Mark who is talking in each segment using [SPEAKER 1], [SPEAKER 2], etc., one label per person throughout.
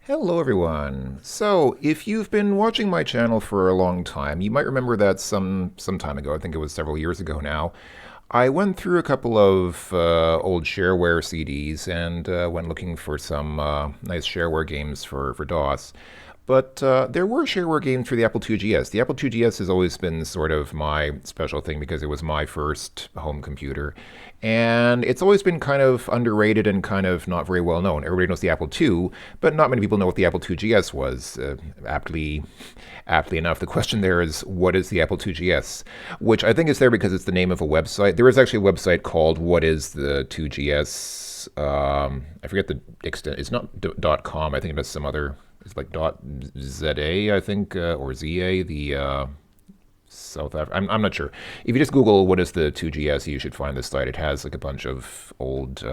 [SPEAKER 1] Hello everyone. So, if you've been watching my channel for a long time, you might remember that some time ago, I think it was several years ago now, I went through a couple of old shareware CDs and went looking for some nice shareware games for DOS. But there were shareware games for the Apple IIgs. The Apple IIgs has always been sort of my special thing because it was my first home computer. And it's always been kind of underrated and kind of not very well known. Everybody knows the Apple II, but not many people know what the Apple IIgs was. Aptly enough, the question there is, what is the Apple IIgs? Which I think is there because it's the name of a website. There is actually a website called What is the 2GS? I forget the extent. It's not .com. I think it has some other. It's like .za, I think, or ZA, the South Africa. I'm not sure. If you just Google what is the 2GS, you should find this site. It has like a bunch of old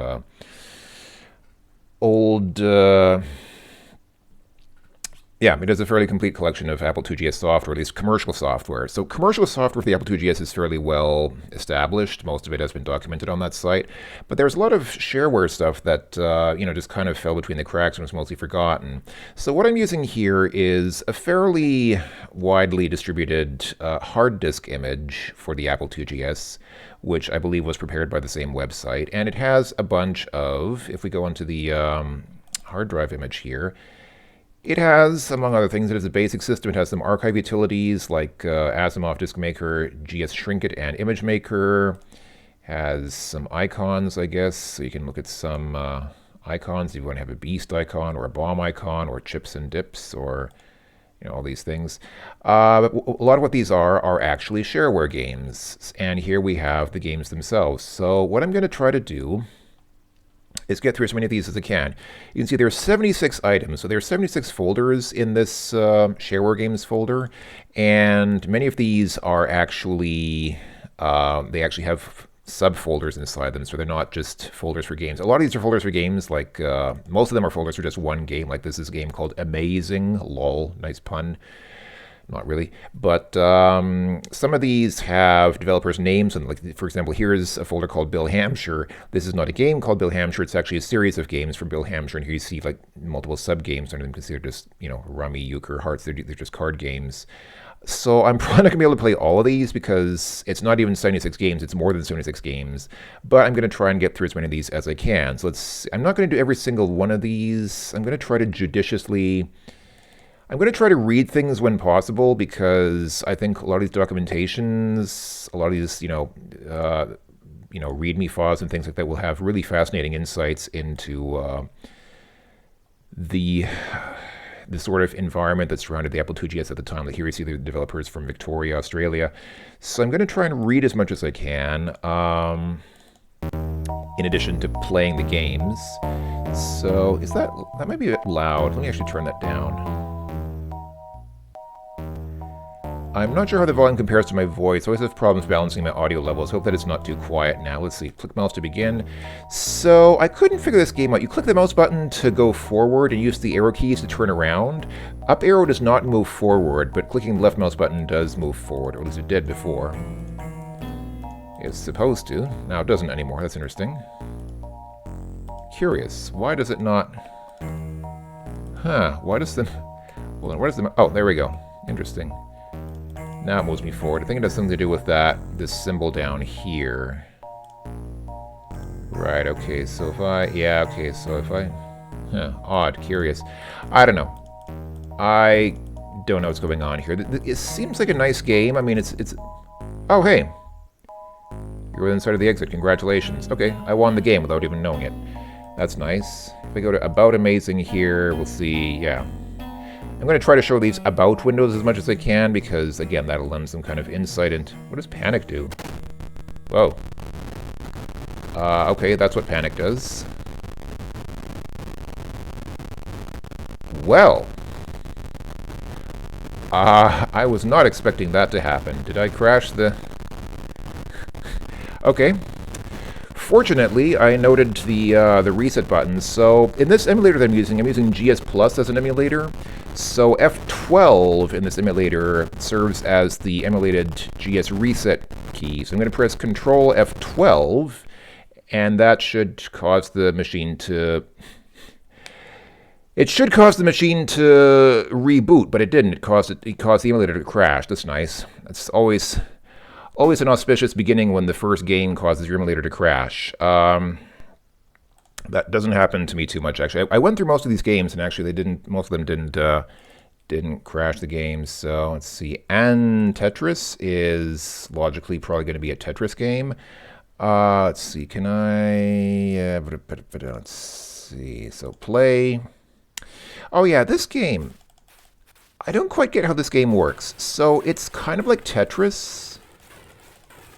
[SPEAKER 1] yeah, it has a fairly complete collection of Apple IIgs software, at least commercial software. So commercial software for the Apple IIgs is fairly well established. Most of it has been documented on that site. But there's a lot of shareware stuff that, just kind of fell between the cracks and was mostly forgotten. So what I'm using here is a fairly widely distributed hard disk image for the Apple IIgs, which I believe was prepared by the same website. And it has a bunch of, if we go onto the hard drive image here, it has, among other things, it has a basic system. It has some archive utilities like Asimov Disk Maker, GS Shrinkit, and Image Maker. Has some icons, I guess, so you can look at some icons if you want to have a beast icon or a bomb icon or chips and dips or all these things. But a lot of what these are actually shareware games. And here we have the games themselves. So what I'm going to try to do is get through as many of these as I can. You can see there are 76 items, so there are 76 folders in this shareware games folder, and many of these are actually, they actually have subfolders inside them, so they're not just folders for games. A lot of these are folders for games, like most of them are folders for just one game, like this is a game called Amazing, lol, nice pun. Not really, but some of these have developers' names, and like for example, here is a folder called Bill Hampshire. This is not a game called Bill Hampshire; it's actually a series of games from Bill Hampshire. And here you see like multiple sub games. None of them considered just rummy, euchre, hearts. They're just card games. So I'm probably not gonna be able to play all of these because it's not even 76 games; it's more than 76 games. But I'm gonna try and get through as many of these as I can. So I'm not gonna do every single one of these. I'm gonna try to judiciously. I'm going to try to read things when possible because I think a lot of these documentations, a lot of these, README files and things like that will have really fascinating insights into the sort of environment that surrounded the Apple IIgs at the time. Like here you see the developers from Victoria, Australia. So I'm going to try and read as much as I can, in addition to playing the games. So that might be a bit loud. Let me actually turn that down. I'm not sure how the volume compares to my voice. I always have problems balancing my audio levels. Hope that it's not too quiet now. Let's see. Click mouse to begin. So I couldn't figure this game out. You click the mouse button to go forward and use the arrow keys to turn around. Up arrow does not move forward, but clicking the left mouse button does move forward, or at least it did before. It's supposed to. Now it doesn't anymore. That's interesting. Curious. Why does it not... Why does the... Hold on. What is the... Oh, there we go. Interesting. Now it moves me forward. I think it has something to do with this symbol down here. Right, okay, so if I... Yeah, okay, so if I... odd, curious. I don't know. I don't know what's going on here. It seems like a nice game. I mean, it's... Oh, hey. You're within sight of the exit. Congratulations. Okay, I won the game without even knowing it. That's nice. If we go to About Amazing here, we'll see... Yeah. I'm going to try to show these about windows as much as I can because, again, that'll lend some kind of insight into... What does panic do? Whoa. Okay, that's what panic does. Well. I was not expecting that to happen. Did I crash the... Okay. Fortunately, I noted the reset button. So in this emulator that I'm using GS Plus as an emulator. So F12 in this emulator serves as the emulated GS reset key. So I'm going to press Control F12, and that should cause the machine to It should cause the machine to reboot, but it didn't. It caused the emulator to crash. That's nice. That's always an auspicious beginning when the first game causes your emulator to crash. That doesn't happen to me too much, actually. I went through most of these games, and actually, most of them didn't crash the games. So let's see. And Tetris is logically probably going to be a Tetris game. Let's see. Can I? Let's see. So play. Oh yeah, this game. I don't quite get how this game works. So it's kind of like Tetris,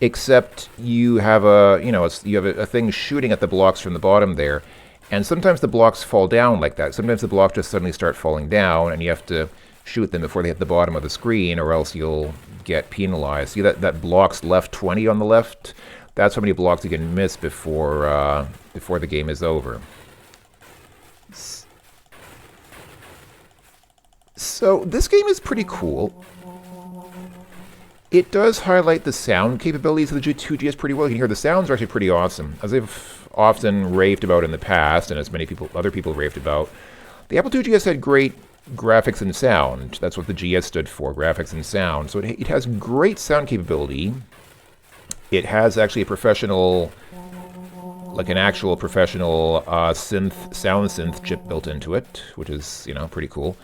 [SPEAKER 1] except you have a thing shooting at the blocks from the bottom there, and sometimes the blocks fall down like that. Sometimes the blocks just suddenly start falling down, and you have to shoot them before they hit the bottom of the screen, or else you'll get penalized. See that block's left 20 on the left? That's how many blocks you can miss before the game is over. So this game is pretty cool. It does highlight the sound capabilities of the 2GS pretty well. You can hear the sounds are actually pretty awesome. As I've often raved about in the past, and as other people raved about, the Apple IIgs had great graphics and sound. That's what the GS stood for, graphics and sound. So it has great sound capability. It has actually a professional, like an actual professional sound synth chip built into it, which is, pretty cool.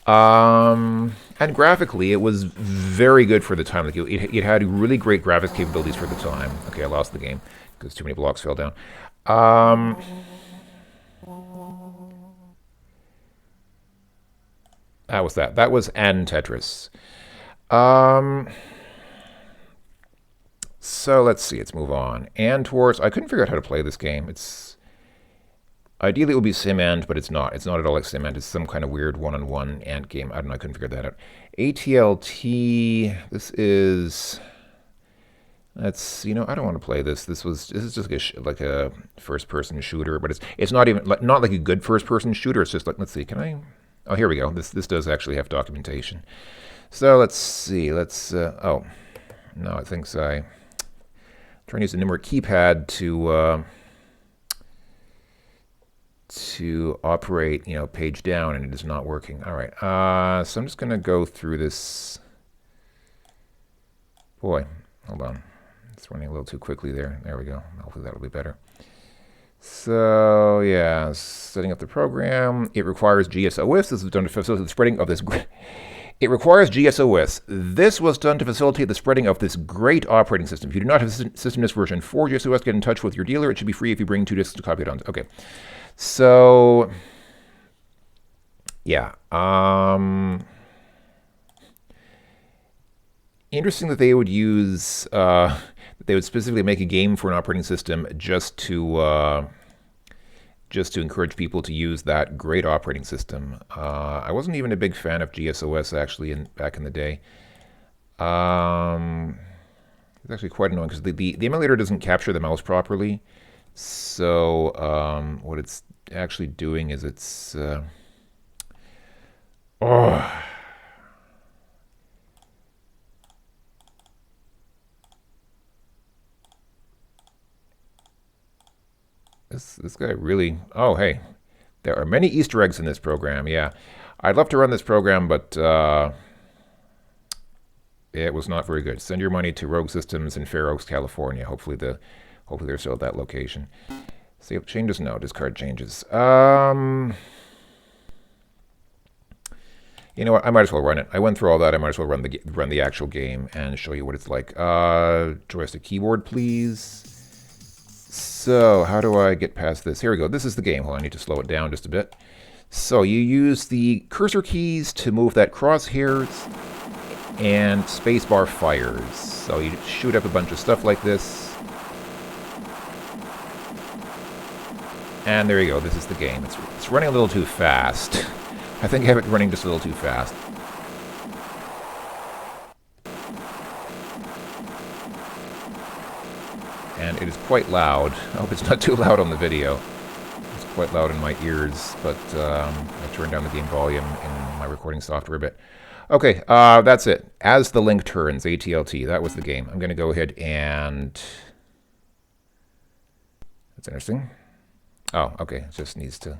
[SPEAKER 1] And graphically, it was very good for the time. Like it had really great graphics capabilities for the time. Okay, I lost the game because too many blocks fell down. That was that. That was and Tetris. So let's see. Let's move on. And towards, I couldn't figure out how to play this game. Ideally, it would be SimAnt, but it's not. It's not at all like SimAnt. It's some kind of weird one-on-one ant game. I don't know. I couldn't figure that out. ATLT. This is. That's I don't want to play this. This is just like a first-person shooter, but it's not even not like a good first-person shooter. It's just like, let's see. Can I? Oh, here we go. This does actually have documentation. So let's see. Oh, no. I think I'm trying to use the numeric keypad to operate, page down, and it is not working. All right, so I'm just going to go through this. Boy, hold on. It's running a little too quickly there. There we go. Hopefully that'll be better. So, yeah, setting up the program. It requires GSOS. This was done to facilitate the spreading of this. It requires GSOS. This was done to facilitate the spreading of this great operating system. If you do not have system disk version 4 GSOS, get in touch with your dealer. It should be free if you bring 2 disks to copy it on. Okay. So, yeah. Interesting that they would use, they would specifically make a game for an operating system just to encourage people to use that great operating system. I wasn't even a big fan of GSOS actually back in the day. It's actually quite annoying because the emulator doesn't capture the mouse properly. So what it's actually doing is it's This guy really... Oh, hey. There are many Easter eggs in this program, yeah. I'd love to run this program, but it was not very good. Send your money to Rogue Systems in Fair Oaks, California. Hopefully they're still at that location. Save changes? No, discard changes. You know what? I might as well run it. I went through all that. I might as well run the actual game and show you what it's like. Joystick keyboard, please. So, how do I get past this? Here we go. This is the game. Hold on, I need to slow it down just a bit. So, you use the cursor keys to move that crosshairs, and spacebar fires. So, you shoot up a bunch of stuff like this. And there you go. This is the game. It's running a little too fast. I think I have it running just a little too fast. And it is quite loud. I hope it's not too loud on the video. It's quite loud in my ears, but I turned down the game volume in my recording software a bit. Okay, that's it. As the Link Turns, ATLT. That was the game. I'm going to go ahead and... That's interesting. Oh, okay. It just needs to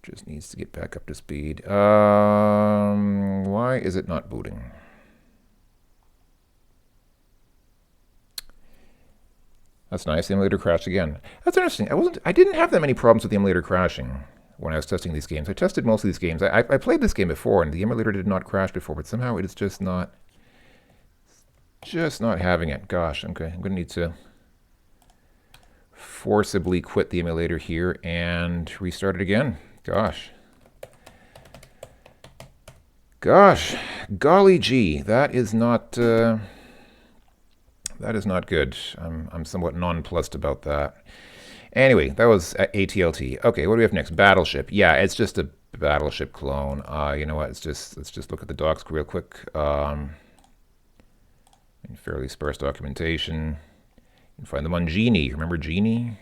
[SPEAKER 1] Just needs to get back up to speed. Why is it not booting? That's nice. The emulator crashed again. That's interesting. I didn't have that many problems with the emulator crashing when I was testing these games. I tested most of these games. I played this game before, and the emulator did not crash before, but somehow it is just not having it. Gosh, okay. I'm going to need to forcibly quit the emulator here and restart it again. Gosh. Golly gee, that is not good. I'm somewhat nonplussed about that. Anyway, that was ATLT. Okay, what do we have next? Battleship. Yeah, it's just a Battleship clone. You know what? Let's just look at the docs real quick. Fairly sparse documentation. You can find them on Genie. Remember Genie?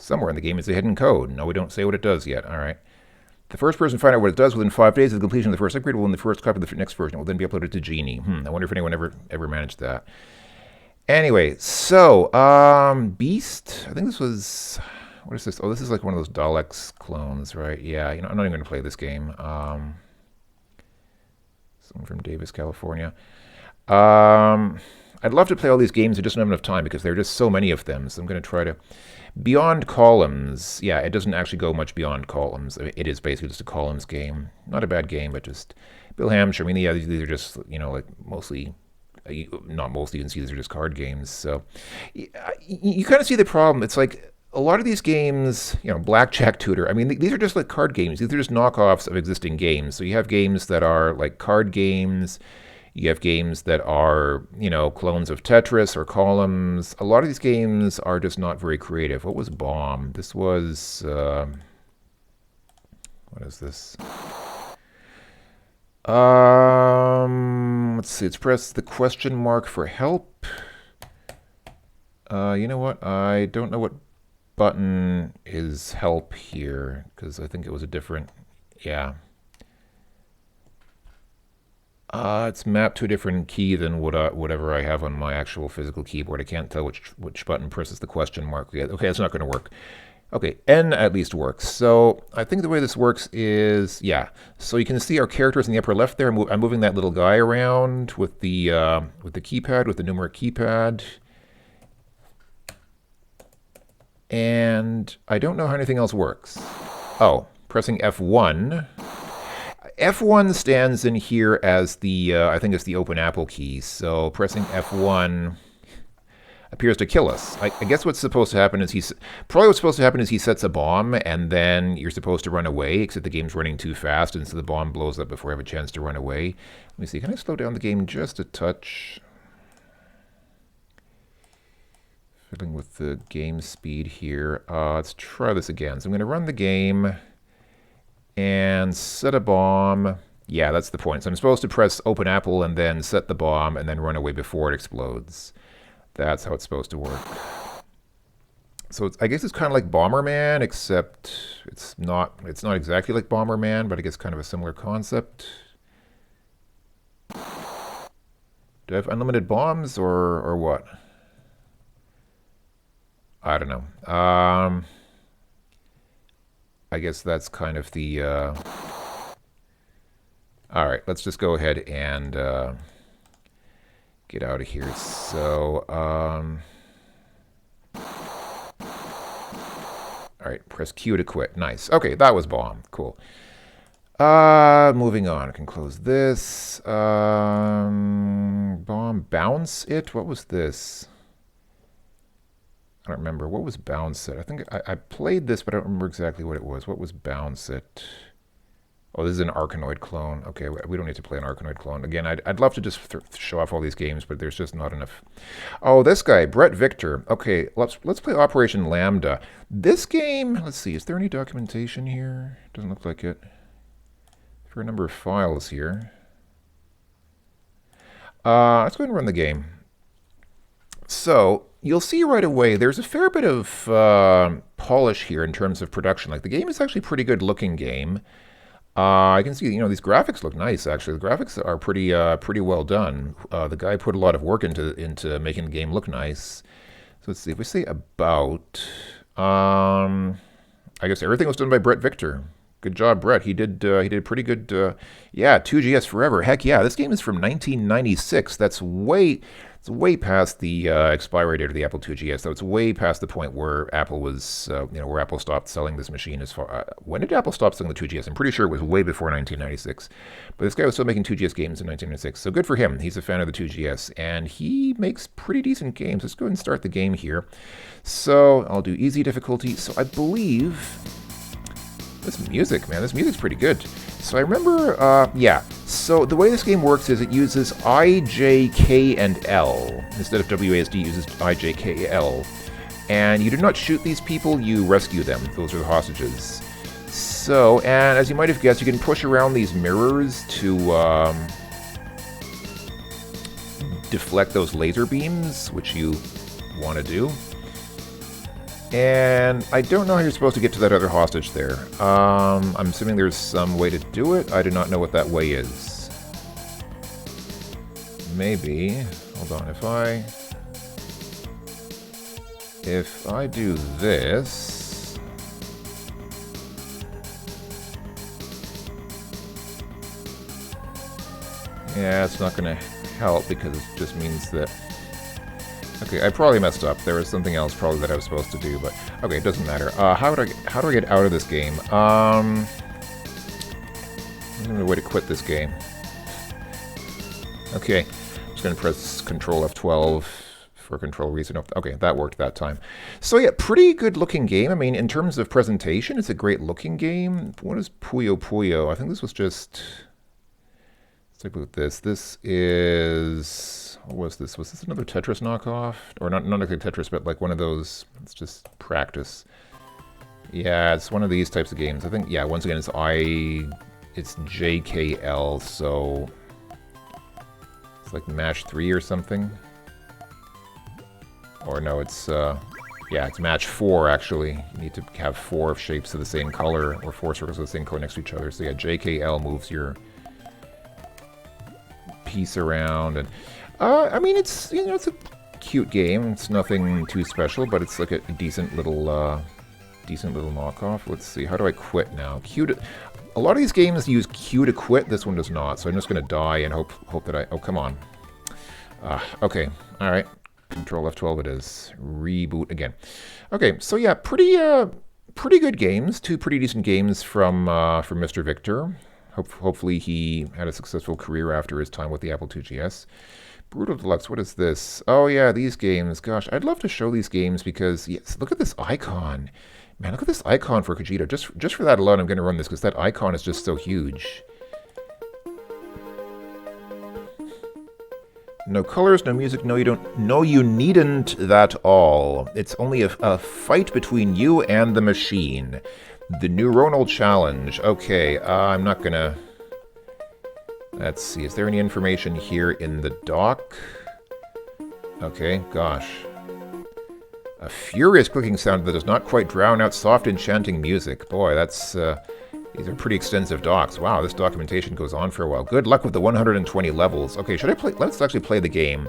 [SPEAKER 1] Somewhere in the game is a hidden code. No, we don't say what it does yet. All right. The first person to find out what it does within 5 days of the completion of the first upgrade will win the first copy of the next version. It will then be uploaded to Genie. I wonder if anyone ever managed that. Anyway, so Beast. I think this was. What is this? Oh, this is like one of those Daleks clones, right? Yeah. You know, I'm not even going to play this game. Someone from Davis, California. I'd love to play all these games. I just don't have enough time because there are just so many of them. So I'm going to try to. Beyond Columns. Yeah, it doesn't actually go much beyond Columns. I mean, it is basically just a Columns game. Not a bad game, but just Bill Hampshire. I mean, yeah, these are just, you know, like mostly, not mostly, you can see these are just card games. So you kind of see the problem. It's like a lot of these games, you know, Blackjack Tutor. I mean, these are just like card games. These are just knockoffs of existing games. So you have games that are like card games. You have games that are, you know, clones of Tetris or Columns. A lot of these games are just not very creative. What was Bomb? This was, what is this? Let's see. Let's press the question mark for help. You know what? I don't know what button is help here because I think it was a different, yeah. It's mapped to a different key than whatever I have on my actual physical keyboard. I can't tell which button presses the question mark. Okay, that's not going to work. Okay, N at least works. So I think the way this works is, yeah. So you can see our characters in the upper left there. I'm moving that little guy around with the keypad, with the numeric keypad. And I don't know how anything else works. Oh, pressing F1. F1 stands in here as the, I think it's the open apple key. So pressing F1 appears to kill us. I guess what's supposed to happen is he sets a bomb and then you're supposed to run away, except the game's running too fast and so the bomb blows up before I have a chance to run away. Let me see, can I slow down the game just a touch? Fiddling with the game speed here. Let's try this again. So I'm going to run the game and set a bomb. Yeah, that's the point. So I'm supposed to press open apple and then set the bomb and then run away before it explodes. That's how it's supposed to work. So I guess it's kind of like Bomberman, except it's not exactly like Bomberman, but I guess kind of a similar concept. Do I have unlimited bombs or what? I don't know. I guess that's kind of the... All right, let's just go ahead and get out of here. So, all right, press Q to quit. Nice. Okay, that was Bomb. Cool. Moving on. I can close this. Bomb Bounce It? What was this? I don't remember. What was Bounce It? I think I played this, but I don't remember exactly what it was. What was Bounce It? Oh, this is an Arkanoid clone. Okay, we don't need to play an Arkanoid clone. Again, I'd love to just show off all these games, but there's just not enough. Oh, this guy, Brett Victor. Okay, let's play Operation Lambda. This game, let's see, is there any documentation here? Doesn't look like it. For a number of files here. Let's go ahead and run the game. So, you'll see right away there's a fair bit of polish here in terms of production. Like, the game is actually a pretty good looking game. I can see, you know, these graphics look nice, actually. The graphics are pretty well done. The guy put a lot of work into making the game look nice. So let's see, if we say about, I guess everything was done by Brett Victor. Good job, Brett. He did pretty good. Yeah, 2GS forever. Heck yeah, this game is from 1996. It's way past the expiry date of the Apple IIgs. So it's way past the point where Apple was, where Apple stopped selling this machine. As far when did Apple stop selling the 2GS? I'm pretty sure it was way before 1996. But this guy was still making 2GS games in 1996. So good for him. He's a fan of the 2GS, and he makes pretty decent games. Let's go ahead and start the game here. So I'll do easy difficulty. So I believe. This music, man, this music's pretty good. So I remember, yeah. So the way this game works is it uses I, J, K, and L. Instead of WASD, it uses I, J, K, L. And you do not shoot these people, you rescue them. Those are the hostages. So, and as you might have guessed, you can push around these mirrors to deflect those laser beams, which you want to do. And I don't know how you're supposed to get to that other hostage there. I'm assuming there's some way to do it. I do not know what that way is. Maybe. Hold on. If I do this. Yeah, it's not going to help because it just means that. Okay, I probably messed up. There was something else probably that I was supposed to do, but okay, it doesn't matter. How do I get out of this game? I don't know a way to quit this game. Okay, I'm just gonna press Control F12 for a control reason. Okay, that worked that time. So yeah, pretty good looking game. I mean, in terms of presentation, it's a great looking game. What is Puyo Puyo? I think this was just. Let's take a look at this. This is. What was this? Was this another Tetris knockoff? Or not like a Tetris, but like one of those. Let's just practice. Yeah, it's one of these types of games. I think, yeah, once again, it's JKL, so it's like match 3 or something. Or no, it's, yeah, it's match 4, actually. You need to have 4 shapes of the same color, or 4 circles of the same color next to each other. So yeah, JKL moves your piece around, and I mean, it's, it's a cute game. It's nothing too special, but it's like a decent little knockoff. Let's see. How do I quit now? A lot of these games use Q to quit. This one does not. So I'm just gonna die and hope that I. Oh, come on. Okay. All right. Control F12. It is. Reboot again. Okay. So yeah, pretty good games. 2 pretty decent games from Mr. Victor. Hopefully he had a successful career after his time with the Apple IIgs. Brutal Deluxe, what is this? Oh yeah, these games. Gosh, I'd love to show these games because, yes, look at this icon. Man, look at this icon for Kojito. Just for that alone, I'm going to run this because that icon is just so huge. No colors, no music, no you don't. No, you needn't that all. It's only a fight between you and the machine. The neuronal challenge. Okay, I'm not going to... Let's see, is there any information here in the dock? Okay, gosh. A furious clicking sound that does not quite drown out soft enchanting music. Boy, that's, these are pretty extensive docs. Wow, this documentation goes on for a while. Good luck with the 120 levels. Okay, should I play, let's actually play the game.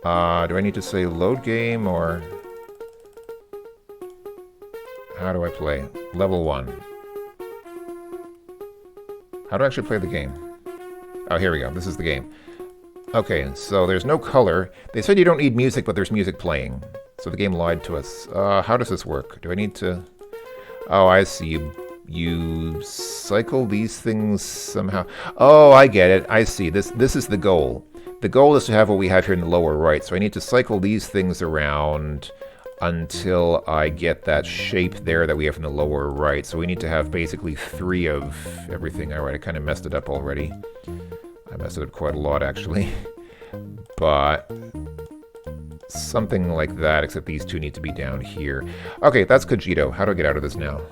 [SPEAKER 1] Do I need to say load game, or... How do I play? Level 1. How do I actually play the game? Oh, here we go. This is the game. Okay, so there's no color. They said you don't need music, but there's music playing. So the game lied to us. How does this work? Do I need to... Oh, I see. You cycle these things somehow. Oh, I get it. I see. This is the goal. The goal is to have what we have here in the lower right. So I need to cycle these things around until I get that shape there that we have in the lower right. So we need to have basically 3 of everything. All right, I kind of messed it up already. I messed it up quite a lot, actually. But something like that, except these 2 need to be down here. Okay, that's Kojito. How do I get out of this now?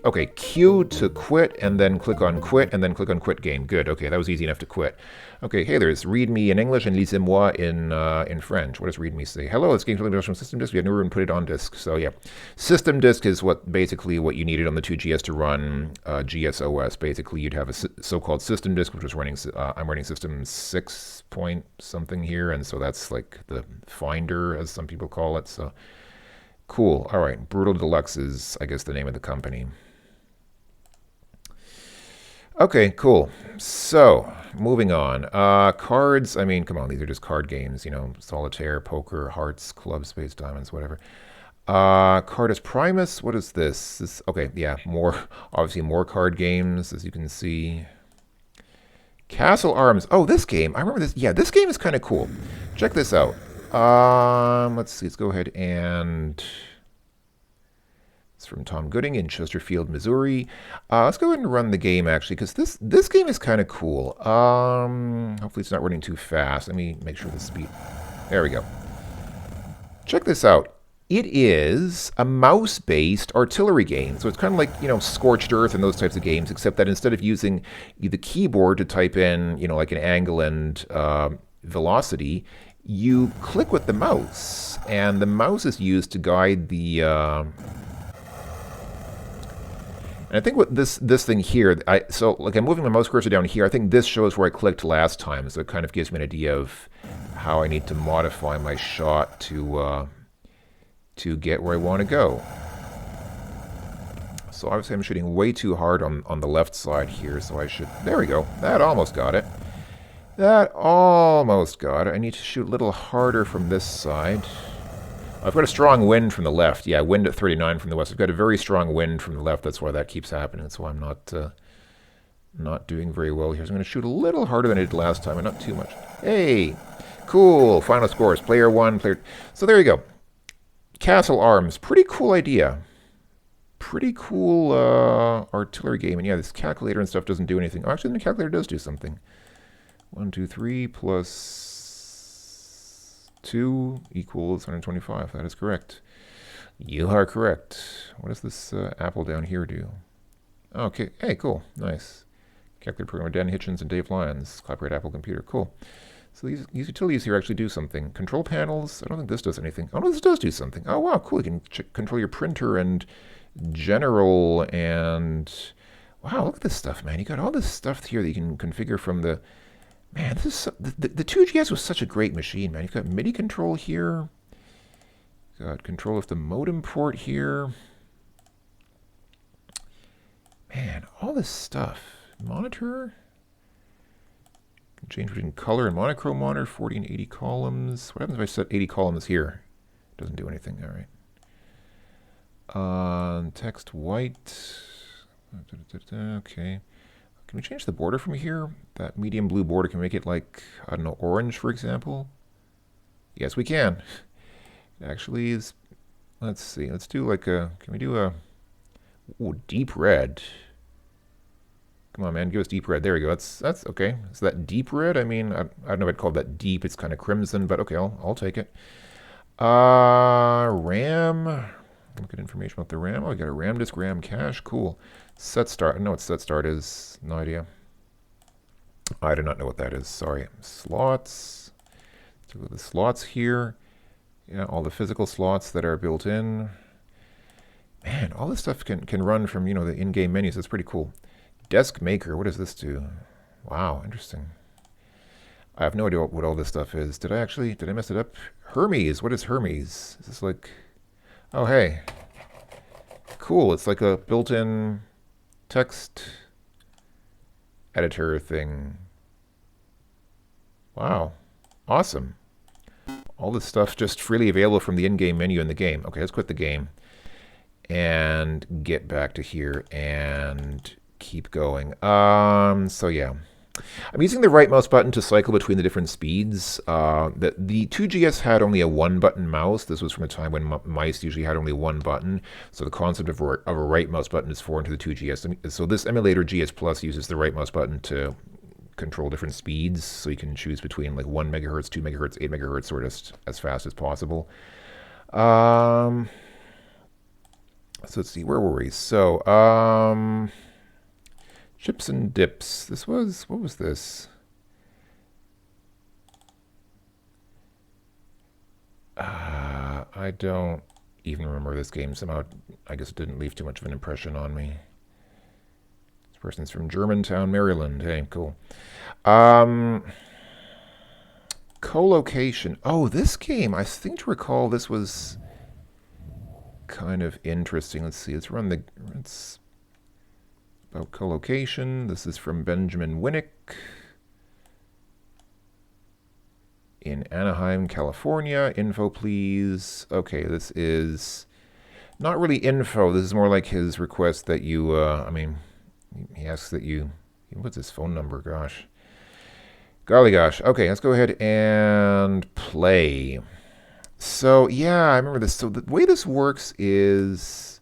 [SPEAKER 1] Okay, Q to quit, and then click on quit, and then click on quit game. Good, okay, that was easy enough to quit. Okay, hey, there's read me in English and lisez-moi in French. What does read me say? Hello, this game's from system disk. We have never put it on disk. So yeah, system disk is basically what you needed on the 2GS to run GSOS. Basically, you'd have a so-called system disk, which was running, I'm running system 6 point something here, and so that's like the finder, as some people call it. So Cool. All right. Brutal Deluxe is, I guess, the name of the company. Okay, cool. So, moving on. Cards, I mean, come on, these are just card games, you know, solitaire, poker, hearts, clubs, spades, diamonds, whatever. Cardus Primus, what is this? Okay, yeah, more, obviously more card games, as you can see. Castle Arms. Oh, this game, I remember this. Yeah, this game is kind of cool. Check this out. Let's see, let's go ahead and... It's from Tom Gooding in Chesterfield, Missouri. Let's go ahead and run the game, actually, because this game is kind of cool. Hopefully it's not running too fast. Let me make sure the speed... There we go. Check this out. It is a mouse-based artillery game. So it's kind of like, you know, Scorched Earth and those types of games, except that instead of using the keyboard to type in, you know, like an angle and velocity, you click with the mouse. And the mouse is used to guide the... And I think what this thing here, so like I'm moving my mouse cursor down here, I think this shows where I clicked last time, so it kind of gives me an idea of how I need to modify my shot to get where I want to go. So obviously I'm shooting way too hard on the left side here, so I should, there we go, that almost got it. That almost got it. I need to shoot a little harder from this side. I've got a strong wind from the left. Yeah, wind at 39 from the west. I've got a very strong wind from the left. That's why that keeps happening. That's why I'm not doing very well here. So I'm going to shoot a little harder than I did last time, and not too much. Hey, cool. Final scores. Player 1, player... So there you go. Castle Arms. Pretty cool idea. Pretty cool artillery game. And yeah, this calculator and stuff doesn't do anything. Oh, actually, the calculator does do something. 1, 2, 3 plus... 2 equals 125. That is correct. You are correct. What does this apple down here do? Okay. Hey, cool. Nice. Calculator programmer Dan Hitchens and Dave Lyons. Copyright Apple Computer. Cool. So these utilities here actually do something. Control panels. I don't think this does anything. Oh, no, this does do something. Oh, wow. Cool. You can control your printer and general and... Wow, look at this stuff, man. You got all this stuff here that you can configure from the... Man, this is the 2GS was such a great machine, man. You've got MIDI control here. Got control of the modem port here. Man, all this stuff. Monitor. Can change between color and monochrome monitor. 40 and 80 columns. What happens if I set 80 columns here? Doesn't do anything. All right. Text white. Okay. Can we change the border from here? That medium blue border, can we make it like, I don't know, orange, for example? Yes, we can. It actually is, let's see, let's do like a, can we do a, ooh, deep red. Come on, man, give us deep red. There we go, that's okay. So that deep red, I mean, I don't know if I'd call that deep, it's kind of crimson, but okay, I'll take it. RAM, look at information about the RAM. Oh, we got a RAM disk, RAM cache, cool. Set start, I know what set start is, no idea. I do not know what that is, sorry. Slots, let's look at the slots here. Yeah, all the physical slots that are built in. Man, all this stuff can run from, you know, the in-game menus, that's pretty cool. Desk maker, what does this do? Wow, interesting. I have no idea what all this stuff is. Did I mess it up? Hermes, what is Hermes? Is this like, oh hey. Cool, it's like a built-in text editor thing. Wow, awesome. All this stuff just freely available from the in-game menu in the game. Okay, let's quit the game and get back to here and keep going. So yeah, I'm using the right mouse button to cycle between the different speeds. The 2GS had only a one-button mouse. This was from a time when mice usually had only one button. So the concept of a right mouse button is foreign to the 2GS. So this emulator GS Plus uses the right mouse button to control different speeds. So you can choose between like 1 megahertz, 2 megahertz, 8 megahertz, or just as fast as possible. So let's see, where were we? So, chips and dips. This was, what was this? I don't even remember this game. Somehow, I guess it didn't leave too much of an impression on me. This person's from Germantown, Maryland. Hey, cool. Co-location. Oh, this game, I seem to recall this was... kind of interesting. Let's see. It's about collocation. This is from Benjamin Winnick in Anaheim, California. Info, please. Okay, this is not really info. This is more like his request that you, he asks that you, what's his phone number? Gosh. Golly gosh. Okay, let's go ahead and play. So, yeah, I remember this. So the way this works is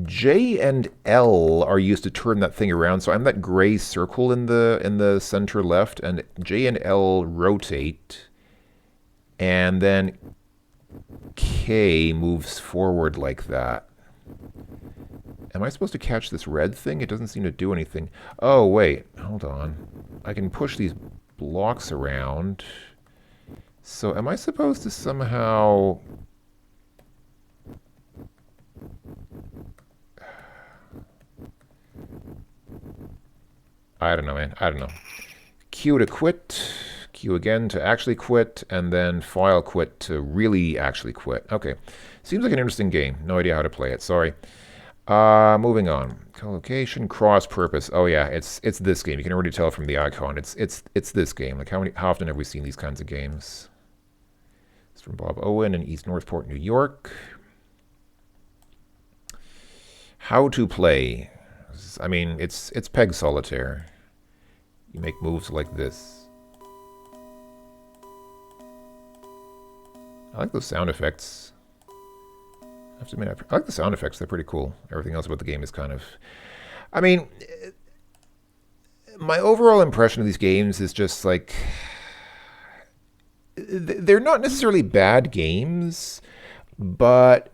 [SPEAKER 1] J and L are used to turn that thing around. So I'm that gray circle in the center left, and J and L rotate, and then K moves forward like that. Am I supposed to catch this red thing? It doesn't seem to do anything. Oh, wait. Hold on. I can push these blocks around. So am I supposed to somehow... I don't know, man. I don't know. Q to quit. Q again to actually quit. And then file quit to really actually quit. Okay. Seems like an interesting game. No idea how to play it. Sorry. Moving on. Collocation, cross purpose. Oh yeah, it's this game. You can already tell from the icon. It's this game. Like how often have we seen these kinds of games? It's from Bob Owen in East Northport, New York. How to play. I mean, it's peg solitaire. You make moves like this. I like those sound effects. I have to admit, I like the sound effects. They're pretty cool. Everything else about the game is kind of... I mean, my overall impression of these games is just like... They're not necessarily bad games, but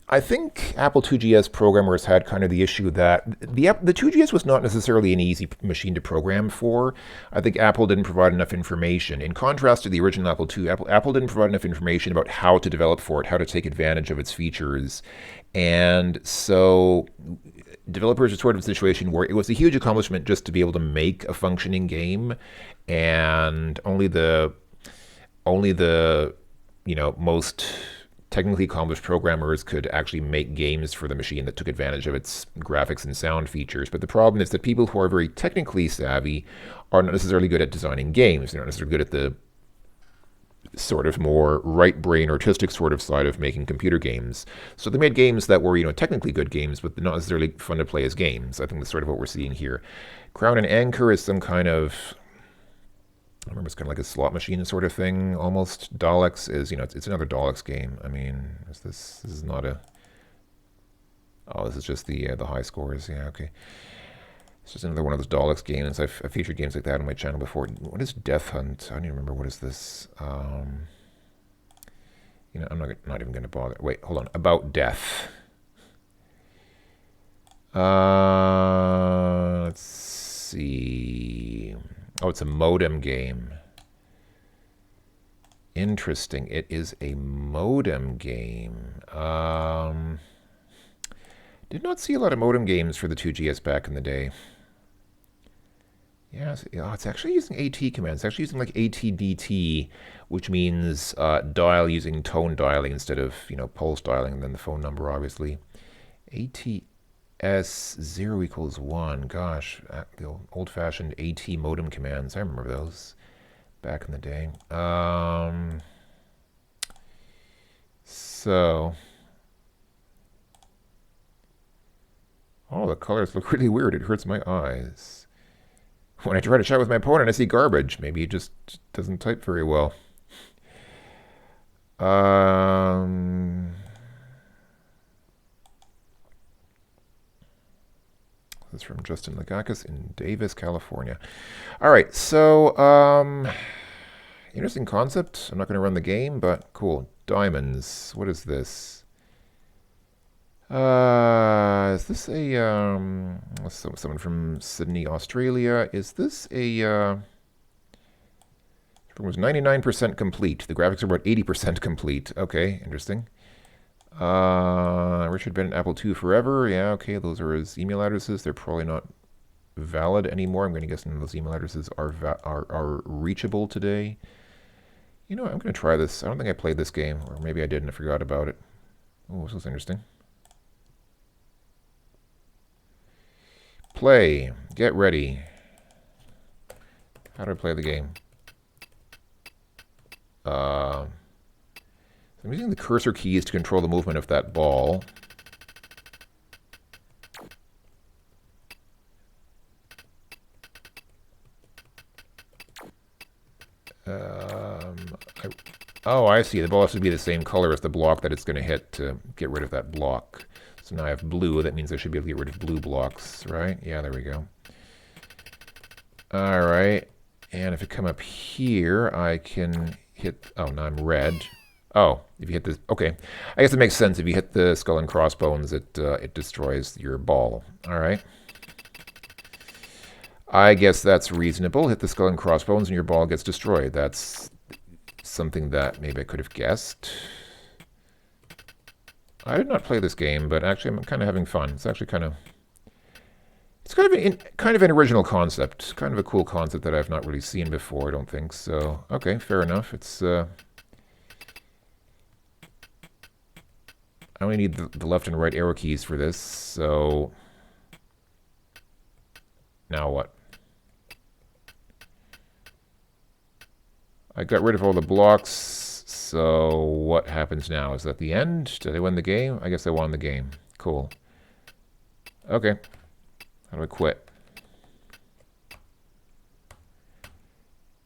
[SPEAKER 1] I think Apple IIgs programmers had kind of the issue that the IIgs was not necessarily an easy machine to program for. I think Apple didn't provide enough information. In contrast to the original Apple II, Apple didn't provide enough information about how to develop for it, how to take advantage of its features. And so developers are sort of in a situation where it was a huge accomplishment just to be able to make a functioning game, and only the most technically accomplished programmers could actually make games for the machine that took advantage of its graphics and sound features. But the problem is that people who are very technically savvy are not necessarily good at designing games. They're not necessarily good at the sort of more right-brain artistic sort of side of making computer games. So they made games that were, technically good games, but not necessarily fun to play as games. I think that's sort of what we're seeing here. Crown and Anchor is some kind of... I remember it's kind of like a slot machine sort of thing, almost. Daleks is, it's another Daleks game. I mean, this is not a... Oh, this is just the high scores. Yeah, okay. It's just another one of those Daleks games. I've featured games like that on my channel before. What is Death Hunt? I don't even remember. What is this? I'm not even going to bother. Wait, hold on. About Death. Let's see... Oh, it's a modem game. Interesting. It is a modem game. Did not see a lot of modem games for the 2GS back in the day. Yeah, it's actually using AT commands. It's actually using like ATDT, which means dial using tone dialing instead of, pulse dialing, and then the phone number, obviously. S0 equals 1. Gosh, the old-fashioned AT modem commands. I remember those back in the day. So... Oh, the colors look really weird. It hurts my eyes. When I try to chat with my opponent, I see garbage. Maybe he just doesn't type very well. This is from Justin Lagakis in Davis, California. All right, so interesting concept. I'm not going to run the game, but cool. Diamonds. What is this? Is this a someone from Sydney, Australia? Is this a it was 99% complete. The graphics are about 80% complete. Okay, interesting. Richard Bennett, Apple II Forever. Yeah, okay, those are his email addresses. They're probably not valid anymore. I'm going to guess none of those email addresses are reachable today. I'm going to try this. I don't think I played this game, or maybe I did and I forgot about it. Oh, this looks interesting. Play. Get ready. How do I play the game? I'm using the cursor keys to control the movement of that ball. Oh, I see. The ball has to be the same color as the block that it's going to hit to get rid of that block. So now I have blue. That means I should be able to get rid of blue blocks, right? Yeah, there we go. All right. And if I come up here, I can hit... Oh, now I'm red. Oh, if you hit this... Okay. I guess it makes sense. If you hit the skull and crossbones, it destroys your ball. All right. I guess that's reasonable. Hit the skull and crossbones and your ball gets destroyed. That's something that maybe I could have guessed. I did not play this game, but actually I'm kind of having fun. It's actually kind of... It's kind of an original concept. Kind of a cool concept that I've not really seen before, I don't think. So, okay, fair enough. It's... I only need the left and right arrow keys for this, so... Now what? I got rid of all the blocks, so what happens now? Is that the end? Did I win the game? I guess I won the game. Cool. Okay. How do I quit?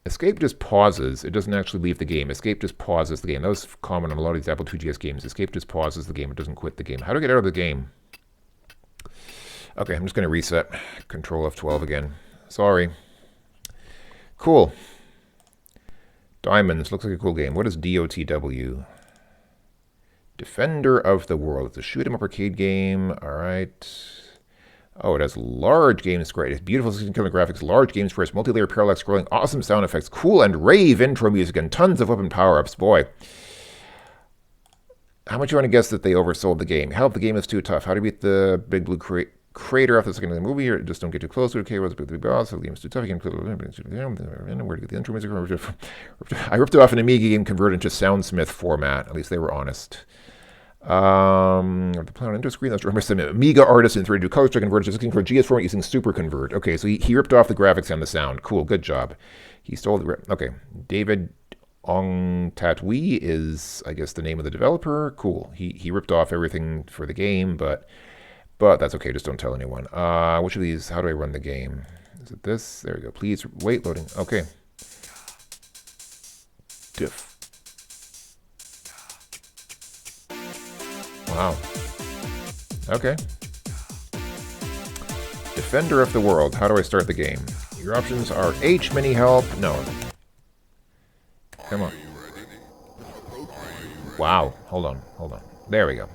[SPEAKER 1] Escape just pauses. It doesn't actually leave the game. Escape just pauses the game. That was common on a lot of these Apple IIgs games. Escape just pauses the game. It doesn't quit the game. How do I get out of the game? Okay, I'm just going to reset. Control F12 again. Sorry. Cool. Diamonds. Looks like a cool game. What is DOTW? Defender of the World. It's a shoot-'em-up arcade game. All right. Oh, it has large game sprites. It's beautiful 16-color graphics, large game sprites, multi-layer parallax scrolling, awesome sound effects, cool and rave intro music, and tons of weapon power-ups. Boy. How much you want to guess that they oversold the game? Help, the game is too tough. How to beat the big blue crater after the second of the movie? Or just don't get too close to it. Okay, what's the big boss? The game is too tough. You can where to get the intro music from? I ripped it off an Amiga game converted into Soundsmith format. At least they were honest. The plan on screen that's drawn by some Amiga artist in 3D color check converted to 16 GS format using Super Convert. Okay, so he ripped off the graphics and the sound. Cool, good job. He stole the... Okay, David Ong Tatui is, I guess, the name of the developer. Cool. He ripped off everything for the game, but that's okay. Just don't tell anyone. Which of these? How do I run the game? Is it this? There we go. Please wait. Loading. Okay. Diff. Wow. Okay. Defender of the World. How do I start the game? Your options are H, mini help. No. Come on. Wow. Hold on. There we go.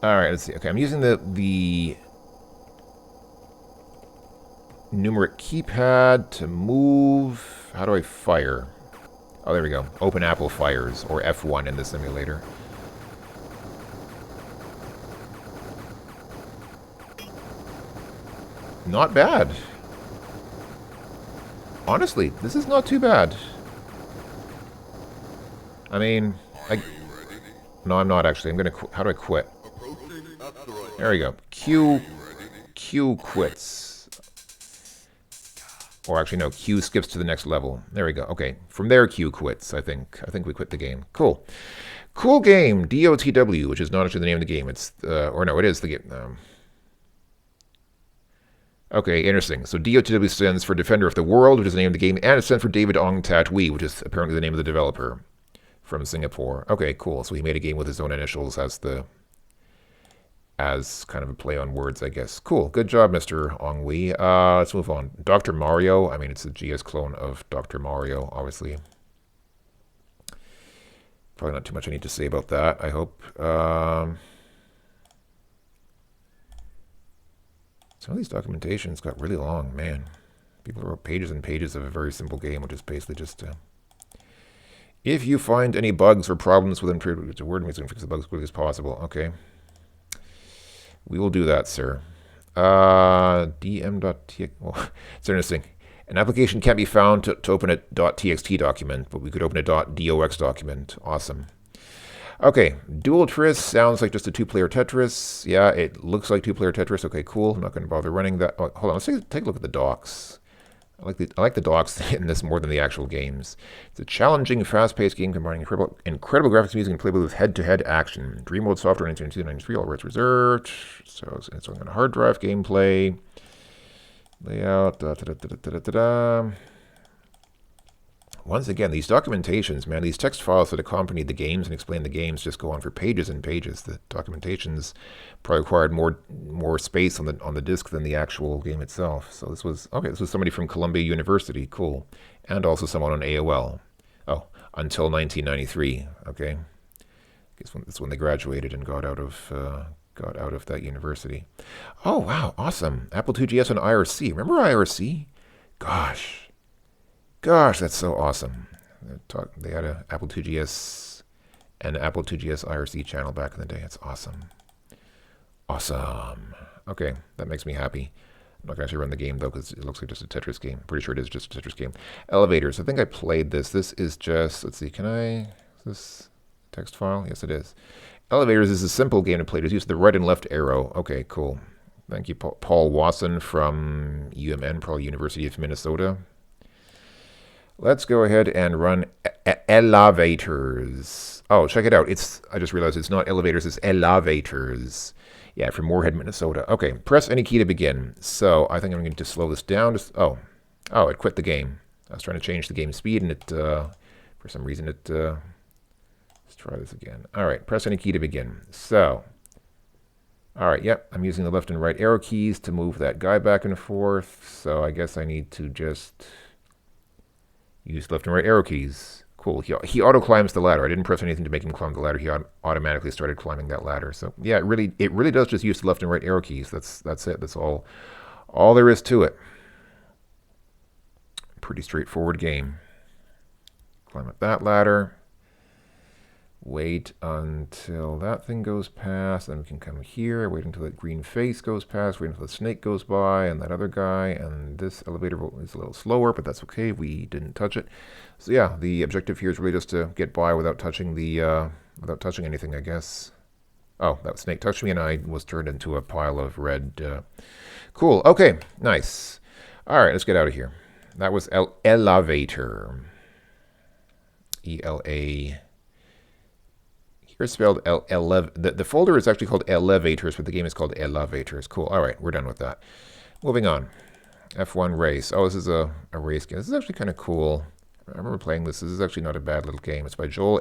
[SPEAKER 1] Alright, let's see. Okay, I'm using the numeric keypad to move. How do I fire? Oh, there we go. Open Apple fires, or F1 in the simulator. Not bad. Honestly, this is not too bad. I mean, no, I'm not actually. I'm gonna. How do I quit? There we go. Q quits. Or actually, no. Q skips to the next level. There we go. Okay. From there, Q quits. I think we quit the game. Cool. Cool game. DOTW, which is not actually the name of the game. It's or no, it is the game. Okay, interesting. So DOTW stands for Defender of the World, which is the name of the game, and it stands for David Ong Tatui, which is apparently the name of the developer from Singapore. Okay, cool. So he made a game with his own initials as kind of a play on words, I guess. Cool. Good job, Mr. Ongwi. Let's move on. Dr. Mario. I mean, it's a GS clone of Dr. Mario, obviously. Probably not too much I need to say about that, I hope. Some of these documentations got really long, man. People wrote pages and pages of a very simple game, which is basically just... if you find any bugs or problems with improved word music, fix the bugs as quickly as possible. Okay. We will do that, sir. dm.tx. Well, it's interesting. An application can't be found to open a .txt document, but we could open a .dox document. Awesome. Okay, Dual Tris sounds like just a two-player Tetris. Yeah, it looks like two-player Tetris. Okay, cool. I'm not going to bother running that. Oh, hold on, let's take a look at the docs. I like the docs in this more than the actual games. It's a challenging, fast-paced game combining incredible graphics, music, and playability with head-to-head action. Dreamworld Software 1992-93, all rights reserved. So it's on a hard drive. Gameplay, layout. Once again, these documentations, man, these text files that accompany the games and explain the games just go on for pages and pages. The documentations probably required more space on the disk than the actual game itself. So this was somebody from Columbia University, cool, and also someone on AOL. Oh, until 1993, okay. I guess that's when they graduated and got out of that university. Oh wow, awesome! Apple IIgs on IRC. Remember IRC? Gosh, that's so awesome. They had an Apple IIgs and Apple IIgs IRC channel back in the day. It's awesome. Awesome. Okay, that makes me happy. I'm not going to actually run the game, though, because it looks like just a Tetris game. Pretty sure it is just a Tetris game. Elevators. I think I played this. This is just, let's see, is this text file? Yes, it is. Elevators is a simple game to play. Just use the right and left arrow. Okay, cool. Thank you, Paul Wasson from UMN, probably University of Minnesota. Let's go ahead and run elevators. Oh, check it out. I just realized it's not elevators, it's elevators. Yeah, from Moorhead, Minnesota. Okay, press any key to begin. So I think I'm going to slow this down. It quit the game. I was trying to change the game speed, and for some reason, let's try this again. All right, press any key to begin. So, all right, yep, I'm using the left and right arrow keys to move that guy back and forth. So I guess I need to just use left and right arrow keys. Cool. He auto climbs the ladder. I didn't press anything to make him climb the ladder. He automatically started climbing that ladder. So yeah, it really does just use the left and right arrow keys. That's it. That's all there is to it. Pretty straightforward game. Climb up that ladder. Wait until that thing goes past, then we can come here, wait until that green face goes past, wait until the snake goes by, and that other guy, and this elevator is a little slower, but that's okay, we didn't touch it. So yeah, the objective here is really just to get by without touching anything, I guess. Oh, that snake touched me, and I was turned into a pile of red. Cool, okay, nice. All right, let's get out of here. That was elevator. E-L-A... It's spelled the folder is actually called elevators, but the game is called elevators. Cool. All right, we're done with that. Moving on. F1 race. Oh, this is a race game. This is actually kind of cool. I remember playing this. This is actually not a bad little game. It's by Joel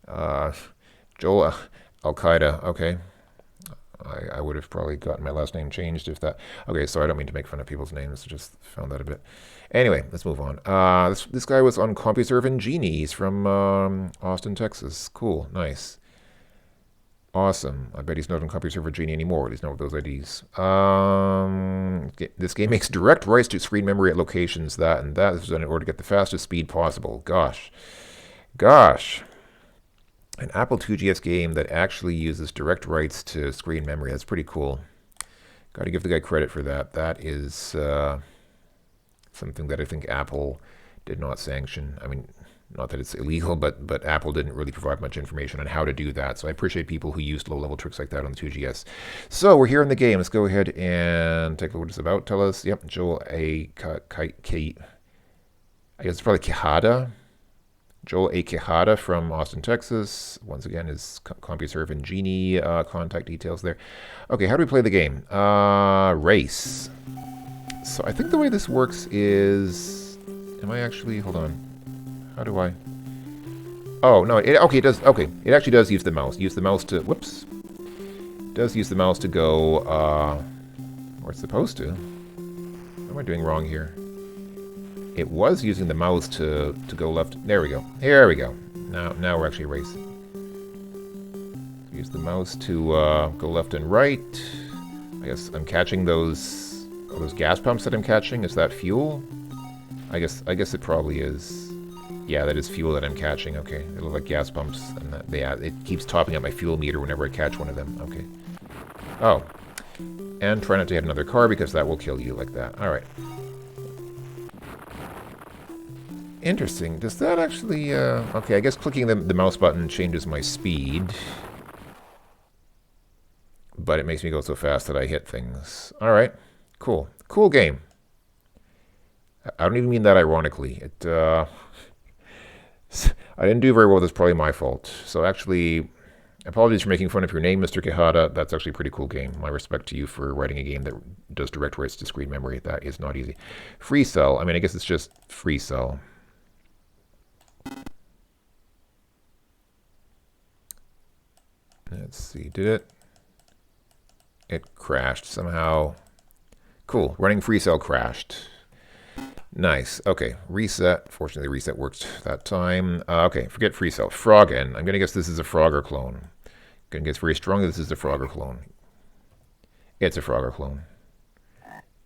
[SPEAKER 1] Al-Qaeda. Okay. I would have probably gotten my last name changed if that. Okay, so I don't mean to make fun of people's names. I just found that a bit. Anyway, let's move on. This guy was on CompuServe and Genie. He's from Austin, Texas. Cool, nice. Awesome. I bet he's not on CompuServe or Genie anymore. At least not with those IDs. This game makes direct writes to screen memory at locations that and that. This is done in order to get the fastest speed possible. Gosh. An Apple IIgs game that actually uses direct writes to screen memory. That's pretty cool. Got to give the guy credit for that. That is something that I think Apple did not sanction. I mean, not that it's illegal, but Apple didn't really provide much information on how to do that. So I appreciate people who used low-level tricks like that on the IIgs. So we're here in the game. Let's go ahead and take a look what it's about. Tell us. Yep, Joel I guess it's probably Quijada. Joel A. Quijada from Austin, Texas. Once again, his CompuServe and Genie contact details there. Okay, how do we play the game? Race. So I think the way this works is... Am I actually... Hold on. How do I... Oh, no. It actually does use the mouse. Use the mouse to... Whoops. It does use the mouse to go... where it's supposed to. What am I doing wrong here? It was using the mouse to go left. There we go. Here we go. Now we're actually racing. Use the mouse to go left and right. I guess I'm catching those gas pumps that I'm catching. Is that fuel? I guess it probably is. Yeah, that is fuel that I'm catching. Okay, they look like gas pumps, and it keeps topping up my fuel meter whenever I catch one of them. Okay. Oh, and try not to hit another car because that will kill you like that. All right. Interesting. Does that actually... okay, I guess clicking the mouse button changes my speed. But it makes me go so fast that I hit things. Alright, cool. Cool game. I don't even mean that ironically. I didn't do very well. That's probably my fault. So actually, apologies for making fun of your name, Mr. Quijada. That's actually a pretty cool game. My respect to you for writing a game that does direct writes to screen memory. That is not easy. Free Cell. I mean, I guess it's just Free Cell. Let's see. Did it? It crashed somehow. Cool. Running Free Cell crashed. Nice. Okay. Reset. Fortunately, reset worked that time. Okay. Forget Free Cell. Froggen. I'm going to guess this is a Frogger clone. Going to guess very strongly this is a Frogger clone. It's a Frogger clone.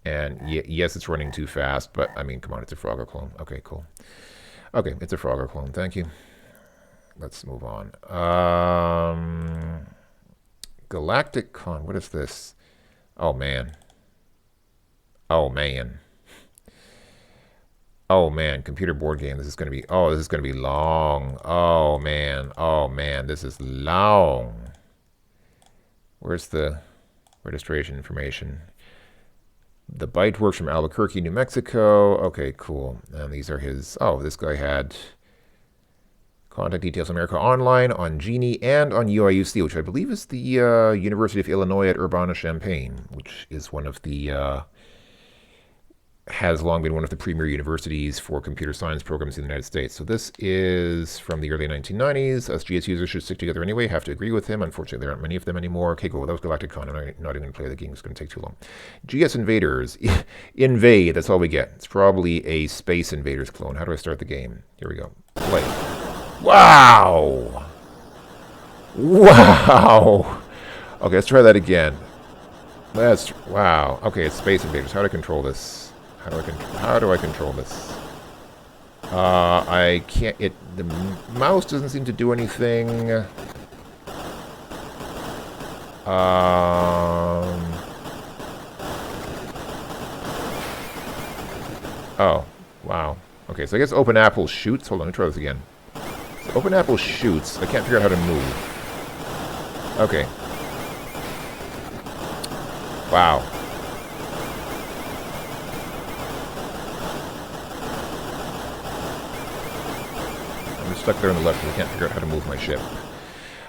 [SPEAKER 1] And yes, it's running too fast, but I mean, come on, it's a Frogger clone. Okay, cool. Okay, it's a Frogger clone. Thank you. Let's move on. Galactic Con. What is this? Oh, man. Oh, man. Oh, man. Computer board game. This is going to be... Oh, this is going to be long. Oh, man. Oh, man. This is long. Where's the registration information? The Byte works from Albuquerque, New Mexico. Okay, cool. And these are his... Oh, this guy had... Contact details on America Online, on Genie, and on UIUC, which I believe is the University of Illinois at Urbana-Champaign, which is one of the, has long been one of the premier universities for computer science programs in the United States. So this is from the early 1990s. Us GS users should stick together anyway. Have to agree with him. Unfortunately, there aren't many of them anymore. Okay, cool. That was Galactic Con. I'm not even going to play the game. It's going to take too long. GS Invaders. Invade. That's all we get. It's probably a Space Invaders clone. How do I start the game? Here we go. Play. Wow! Wow! Okay, let's try that again. Wow. Okay, it's Space Invaders. How do I control this? How do I control this? I can't... The mouse doesn't seem to do anything. Oh, wow. Okay, so I guess Open Apple shoots. Hold on, let me try this again. Open Apple shoots. I can't figure out how to move. Okay. Wow. I'm just stuck there on the left and I can't figure out how to move my ship.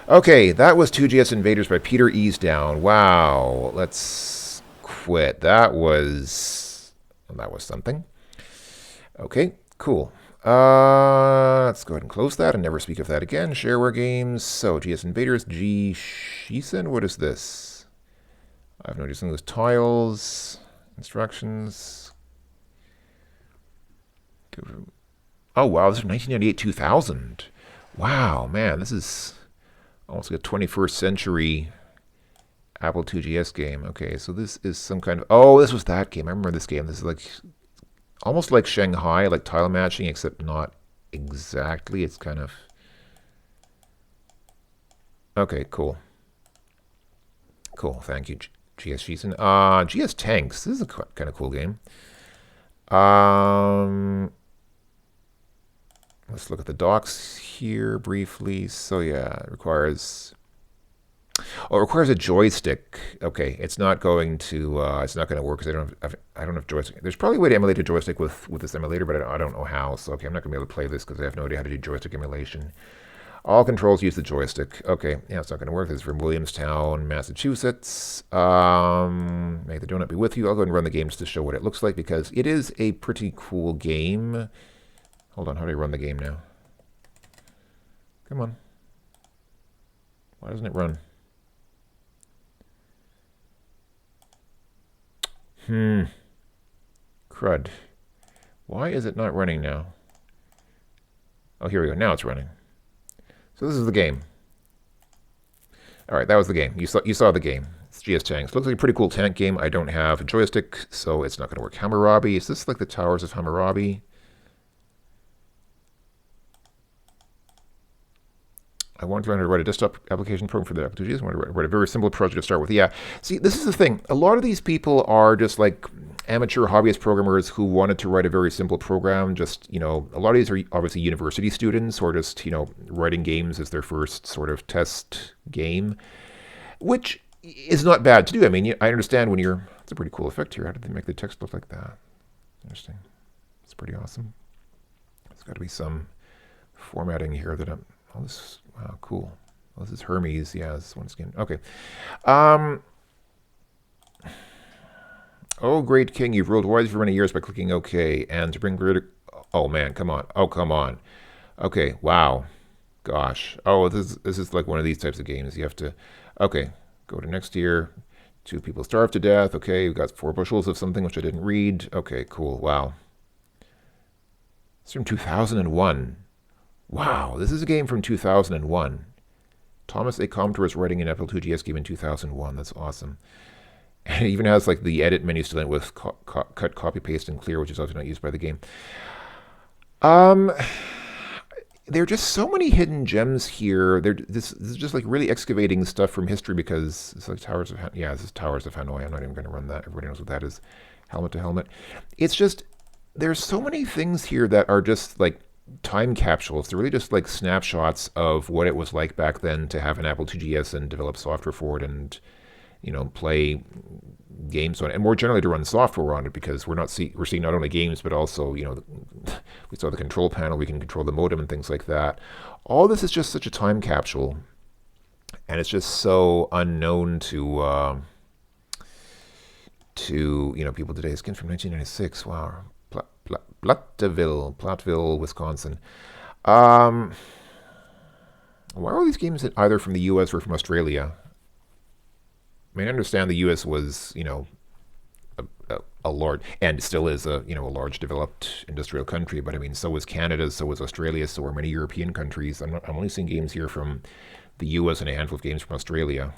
[SPEAKER 1] Okay, that was 2GS Invaders by Peter Easdown. Wow. Let's quit. That was something. Okay, cool. Let's go ahead and close that and never speak of that again. Shareware games. So, GS Invaders. G. Shisen. What is this? I have no idea. Some of those tiles. Instructions. Oh, wow. This is 1998-2000. Wow, man. This is almost like a 21st century Apple IIgs game. Okay, so this is some kind of... Oh, this was that game. I remember this game. This is like... almost like Shanghai, like tile matching, except not exactly. It's kind of... Okay, cool. Cool, thank you, GS Sheeson. GS Tanks. This is a kind of cool game. Let's look at the docs here briefly. So yeah, it requires... Oh, it requires a joystick. Okay, it's not going to work because I don't have joystick. There's probably a way to emulate a joystick with this emulator, but I don't know how. So okay, I'm not gonna be able to play this because I have no idea how to do joystick emulation. All controls use the joystick. Okay, yeah, it's not gonna work. This is from Williamstown, Massachusetts. May the donut be with you. I'll go ahead and run the game just to show what it looks like because it is a pretty cool game. Hold on, how do I run the game now? Come on. Why doesn't it run? Crud. Why is it not running now? Oh, here we go. Now it's running. So this is the game. All right, that was the game. You saw the game. It's GS Tanks. Looks like a pretty cool tank game. I don't have a joystick, so it's not going to work. Hammurabi. Is this like the Towers of Hammurabi? I want to learn how to write a desktop application program for the Apple IIgs. I want to write a very simple project to start with. Yeah. See, this is the thing. A lot of these people are just like amateur hobbyist programmers who wanted to write a very simple program. Just, you know, a lot of these are obviously university students or just, you know, writing games as their first sort of test game, which is not bad to do. I mean, I understand when you're, it's a pretty cool effect here. How did they make the text look like that? Interesting. It's pretty awesome. There's got to be some formatting here that I'm, oh, this, wow, cool. Well, this is Hermes. Yeah, this one skin. Okay. Oh, great king, you've ruled wisely for many years by clicking OK. And to bring greater... Oh, man, come on. Oh, come on. Okay, wow. Gosh. Oh, this is like one of these types of games. You have to... Okay, go to next year. 2 people starved to death. Okay, we've got 4 bushels of something which I didn't read. Okay, cool. Wow. It's from 2001. Wow, this is a game from 2001. Thomas A. Compter was writing an LateBlt game in 2001. That's awesome. And it even has like the edit menu still in it with cut, copy, paste, and clear, which is obviously not used by the game. There are just so many hidden gems here. This is just like really excavating stuff from history because it's like Towers of yeah, this is Towers of Hanoi. I'm not even going to run that. Everybody knows what that is. Helmet to helmet. It's just there's so many things here that are just like time capsules. They're really just like snapshots of what it was like back then to have an Apple IIgs and develop software for it and, you know, play games on it, and more generally to run software on it, because we're seeing not only games but also, you know, we saw the control panel, we can control the modem and things like that. All this is just such a time capsule, and it's just so unknown to you know, people today. Skin from 1996. Wow, Platteville, Wisconsin. Why are all these games either from the U.S. or from Australia? I mean, I understand the U.S. was, you know, a large, and still is a, you know, a large developed industrial country, but I mean, so was Canada, so was Australia, so were many European countries. I'm only seeing games here from the U.S. and a handful of games from Australia.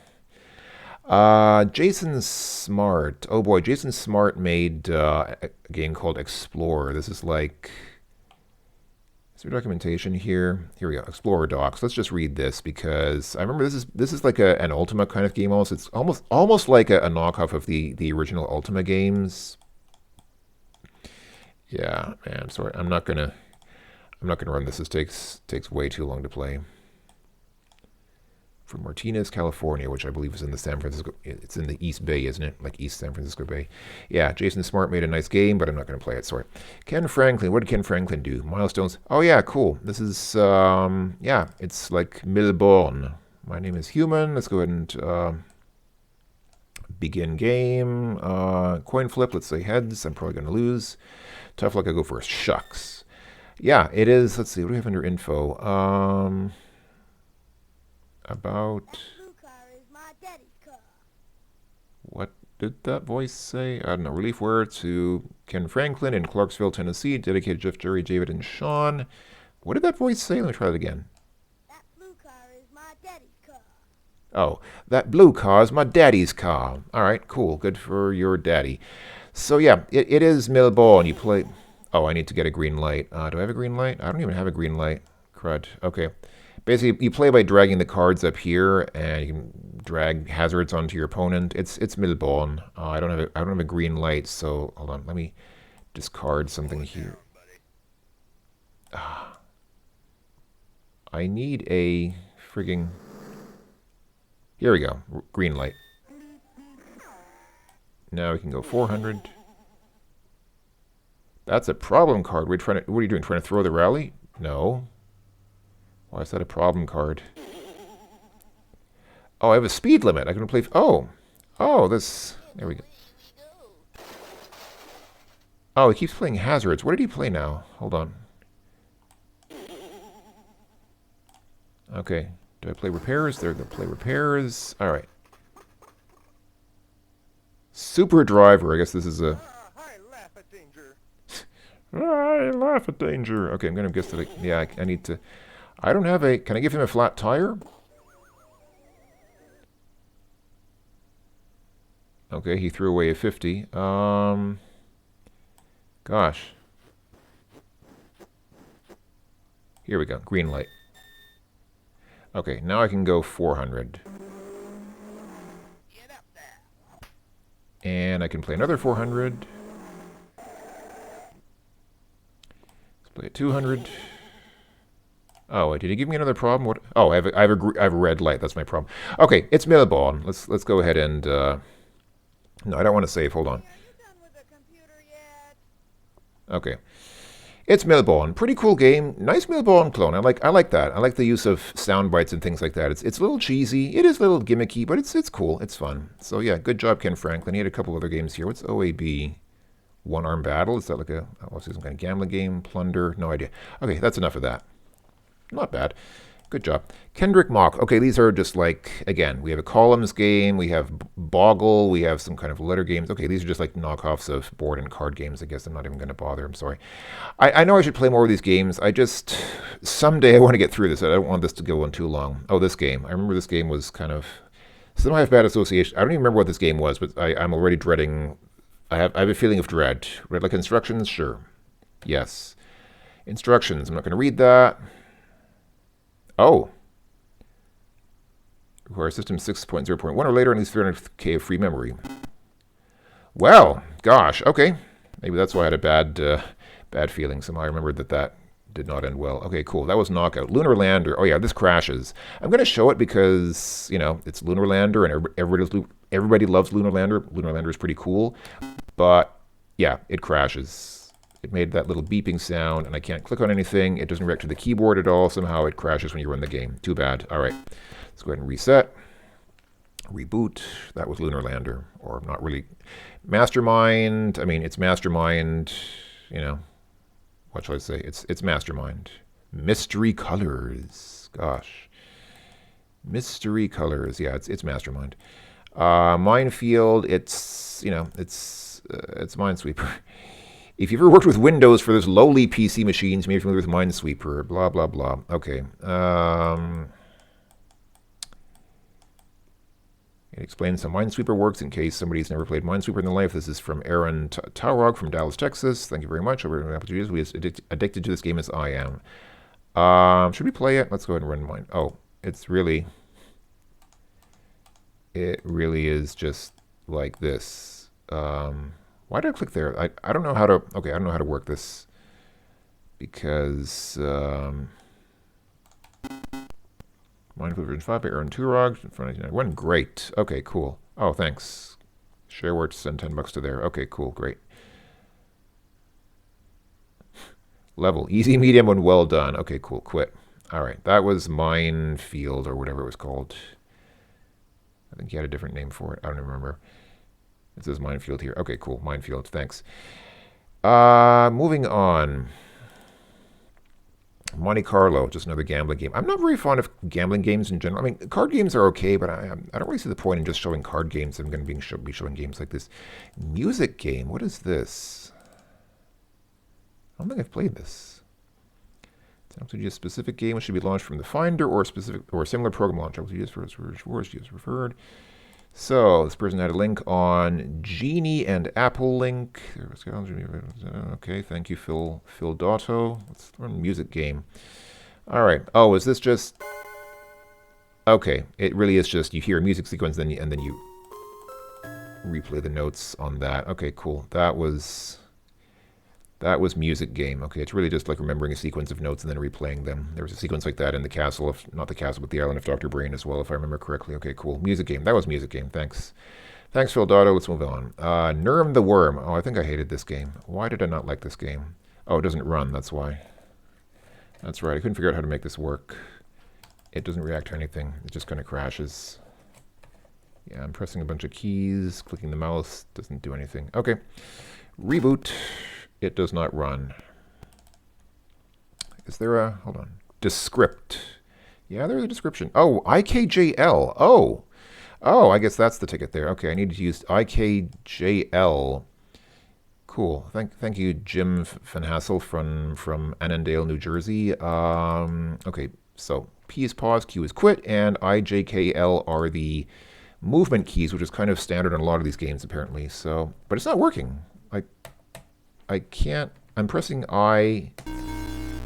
[SPEAKER 1] Jason Smart. Oh boy, Jason Smart made a game called Explorer. This is like... Is there documentation here? Here we go. Explorer docs. Let's just read this because I remember this is like an Ultima kind of game. Almost, it's almost like a knockoff of the original Ultima games. Yeah, man. Sorry, I'm not gonna run this. This takes way too long to play. From Martinez, California, which I believe is in the San Francisco. It's in the East Bay, isn't it? Like East San Francisco Bay. Yeah, Jason Smart made a nice game, but I'm not going to play it. Sorry. Ken Franklin. What did Ken Franklin do? Milestones. Oh yeah, cool. This is yeah, it's like Melbourne. My name is Human. Let's go ahead and begin game. Coin flip. Let's say heads. I'm probably going to lose. Tough luck. I go first. Shucks. Yeah, it is. Let's see. What do we have under info? About what did that voice say? I don't know. Relief word to Ken Franklin in Clarksville, Tennessee. Dedicated Jeff, Jerry, David, and Sean. What did that voice say? Let me try that again.
[SPEAKER 2] That blue car is my daddy's car.
[SPEAKER 1] Oh, that blue car is my daddy's car. All right, cool. Good for your daddy. So yeah, it is Melbourne. You play... Oh, I need to get a green light. Do I have a green light? I don't even have a green light. Crud. Okay. Basically, you play by dragging the cards up here, and you can drag hazards onto your opponent. It's Melbourne. I don't have a green light, so hold on. Let me discard something here. I need a frigging... Here we go. Green light. Now we can go 400. That's a problem card. What are you doing? Trying to throw the rally? No. Why is that a problem card? Oh, I have a speed limit. I can play... Oh, this... There we go. Oh, he keeps playing hazards. What did he play now? Hold on. Okay. Do I play repairs? They're going to play repairs. All right. Super driver. I guess this is a...
[SPEAKER 3] I laugh at danger.
[SPEAKER 1] I laugh at danger. Okay, I'm going to guess that... Yeah, I need to... I don't have a... Can I give him a flat tire? Okay, he threw away a 50. Gosh. Here we go. Green light. Okay, now I can go 400.
[SPEAKER 3] Get up there.
[SPEAKER 1] And I can play another 400. Play at 200. Oh, wait, did he give me another problem? What? Oh, I have a red light. That's my problem. Okay, it's Millibone. Let's go ahead and. No, I don't want to save. Hold on.
[SPEAKER 2] Are you done with the computer yet?
[SPEAKER 1] Okay. It's Millibone. Pretty cool game. Nice Millibone clone. I like that. I like the use of sound bites and things like that. It's a little cheesy. It is a little gimmicky, but it's cool. It's fun. So yeah, good job, Ken Franklin. He had a couple other games here. What's OAB? One Arm Battle? Is that like some kind of gambling game? Plunder? No idea. Okay, that's enough of that. Not bad. Good job. Kendrick Mock. Okay, these are just like, again, we have a columns game, we have Boggle, we have some kind of letter games. Okay, these are just like knockoffs of board and card games. I guess I'm not even going to bother. I'm sorry. I know I should play more of these games. Someday I want to get through this. I don't want this to go on too long. Oh, this game. I remember this game was kind of, somehow I have bad association. I don't even remember what this game was, but I'm already dreading, I have a feeling of dread. Read like instructions? Sure. Yes. Instructions. I'm not going to read that. Oh. Require system 6.0.1 or later, at least 300K of free memory. Well, gosh, okay. Maybe that's why I had a bad feeling. Somehow I remembered that did not end well. Okay, cool. That was Knockout. Lunar Lander. Oh yeah, this crashes. I'm going to show it because, you know, it's Lunar Lander and everybody loves Lunar Lander. Lunar Lander is pretty cool. But yeah, it crashes. It made that little beeping sound, and I can't click on anything. It doesn't react to the keyboard at all. Somehow it crashes when you run the game. Too bad. All right. Let's go ahead and reset. Reboot. That was Lunar Lander. Or not really. Mastermind. I mean, it's Mastermind. You know, what shall I say? It's Mastermind. Mystery Colors. Gosh. Mystery Colors. Yeah, it's Mastermind. Minefield. It's Minesweeper. If you've ever worked with Windows for those lowly PC machines, maybe familiar with Minesweeper, blah, blah, blah. Okay. It explains how Minesweeper works in case somebody's never played Minesweeper in their life. This is from Aaron Taurog from Dallas, Texas. Thank you very much. Over Apple II, we are addicted to this game as I am. Should we play it? Let's go ahead and run mine. Oh, it really is just like this. Why did I click there? I don't know how to, okay, I don't know how to work this because, Mindful version 5 by Aaron Turog, 1991. Great. Okay, cool. Oh, thanks. Shareware to send $10 to there. Okay, cool, great. Level, easy, medium, and well done. Okay, cool, quit. All right, that was Minefield or whatever it was called. I think he had a different name for it. I don't even remember. It says Minefield here. Okay, cool. Minefield. Thanks. Moving on. Monte Carlo, just another gambling game. I'm not very fond of gambling games in general. I mean, card games are okay, but I don't really see the point in just showing card games. I'm going to be showing games like this. Music game. What is this? I don't think I've played this. It's actually just a specific game which should be launched from the Finder or a similar program launcher. Used for referred. So this person had a link on Genie and Apple link. Okay, thank you, Phil Dotto. Let's run music game. All right. Oh, is this just? Okay, it really is just you hear a music sequence, and then you replay the notes on that. Okay, cool. That was music game. Okay, it's really just like remembering a sequence of notes and then replaying them. There was a sequence like that in the castle, not the castle, but the island of Dr. Brain as well, if I remember correctly. Okay, cool. Music game. That was music game. Thanks. Thanks, Phil Dotto. Let's move on. Nurm the Worm. Oh, I think I hated this game. Why did I not like this game? Oh, it doesn't run. That's why. That's right. I couldn't figure out how to make this work. It doesn't react to anything. It just kind of crashes. Yeah, I'm pressing a bunch of keys. Clicking the mouse. Doesn't do anything. Okay. Reboot. It does not run. Is there a, hold on, Descript. Yeah, there's a description. Oh, IKJL. Oh, I guess that's the ticket there. Okay, I need to use IKJL. Cool. Thank you, Jim Van Hassel from Annandale, New Jersey. Okay, so P is pause, Q is quit, and IJKL are the movement keys, which is kind of standard on a lot of these games apparently. So, but it's not working. I can't, I'm pressing I.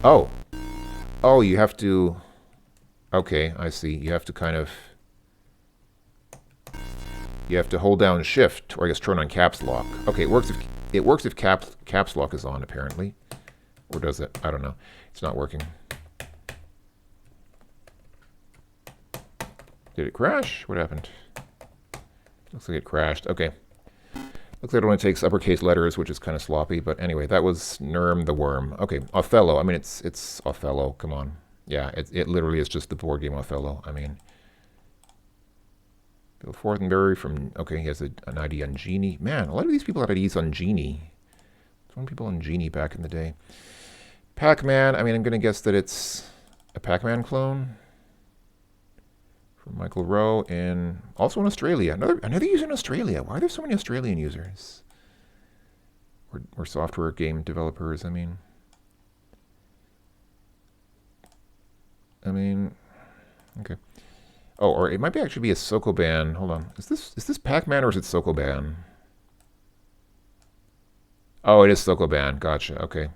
[SPEAKER 1] Oh, you have to, okay, I see. You have to kind of, you have to hold down shift, or I guess turn on caps lock. Okay, it works if caps lock is on apparently. Or does it? I don't know. It's not working. Did it crash? What happened? Looks like it crashed. Okay. Looks like it only takes uppercase letters, which is kind of sloppy. But anyway, that was Nerm the Worm. Okay, Othello. I mean, it's Othello. Come on. Yeah, it literally is just the board game Othello. I mean, Bill Fortenberry from... Okay, he has an ID on Genie. Man, a lot of these people had IDs on Genie. Some people on Genie back in the day. Pac-Man. I mean, I'm going to guess that it's a Pac-Man clone. From Michael Rowe in... Also in Australia. Another user in Australia. Why are there so many Australian users? Or software game developers, I mean... Okay. Oh, or it might be actually be a Sokoban. Hold on. Is this Pac-Man or is it Sokoban? Oh, it is Sokoban. Gotcha. Okay.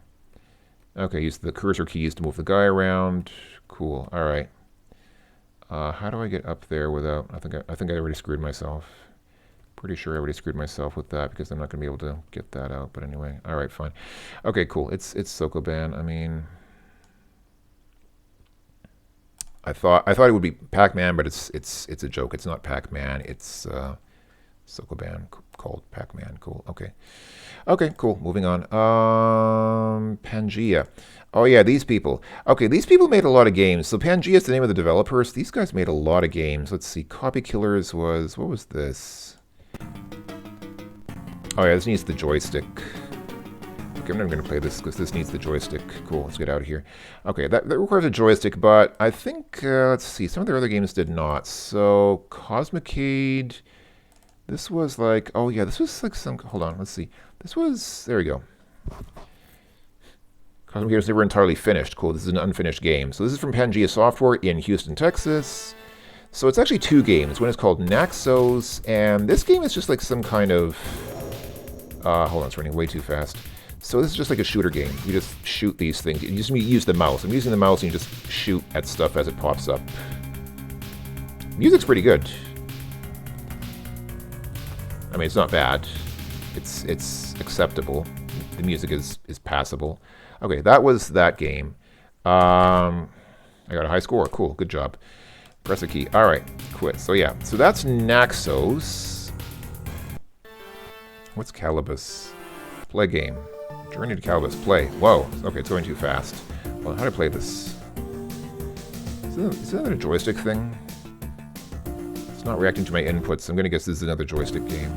[SPEAKER 1] Okay, use the cursor keys to move the guy around. Cool. All right. How do I get up there without... I think I already screwed myself. Pretty sure I already screwed myself with that because I'm not going to be able to get that out. But anyway. All right, fine. Okay, cool. It's Sokoban. I mean... I thought it would be Pac-Man, but it's a joke. It's not Pac-Man. It's Sokoban called Pac-Man. Cool. Okay. Okay, cool. Moving on. Pangea. Oh yeah, these people. Okay, these people made a lot of games. So Pangea is the name of the developers. These guys made a lot of games. Let's see. Copy Killers was... What was this? Oh yeah, this needs the joystick. Okay, I'm never going to play this because this needs the joystick. Cool, let's get out of here. Okay, that requires a joystick, but I think, let's see, some of their other games did not. So, Cosmocade, this was like, oh yeah, this was like some, hold on, let's see. This was, there we go. Cosmocade was never entirely finished. Cool, this is an unfinished game. So this is from Pangea Software in Houston, Texas. So it's actually two games. One is called Naxos, and this game is just like some kind of, hold on, it's running way too fast. So this is just like a shooter game. You just shoot these things. You just use the mouse. I'm using the mouse and you just shoot at stuff as it pops up. Music's pretty good. I mean, it's not bad. It's acceptable. The music is passable. Okay, that was that game. I got a high score. Cool, good job. Press a key. All right, quit. So yeah, so that's Naxos. What's Calibus? Play game. Journey to Calibus. Play. Whoa. Okay, it's going too fast. Well, how do I play this? Is that a joystick thing? It's not reacting to my inputs. I'm going to guess this is another joystick game.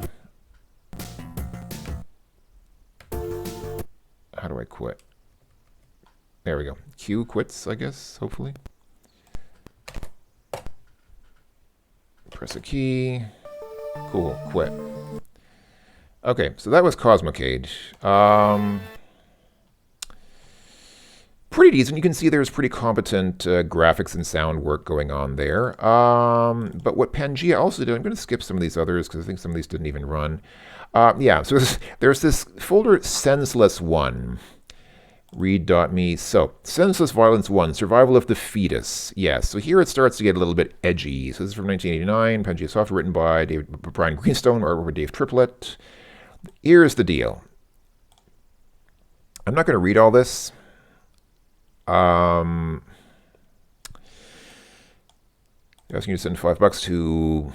[SPEAKER 1] How do I quit? There we go. Q quits, I guess, hopefully. Press a key. Cool. Quit. Okay, so that was Cosmocade. Pretty decent. You can see there's pretty competent graphics and sound work going on there. But what Pangea also did, I'm going to skip some of these others because I think some of these didn't even run. Yeah, so there's this folder Senseless 1. Read.me. So, Senseless Violence 1, Survival of the Fetus. Yes, so here it starts to get a little bit edgy. So this is from 1989, Pangea Software, written by Brian Greenstone, or Dave LateBlt. Here's the deal. I'm not going to read all this. Asking you to send $5 to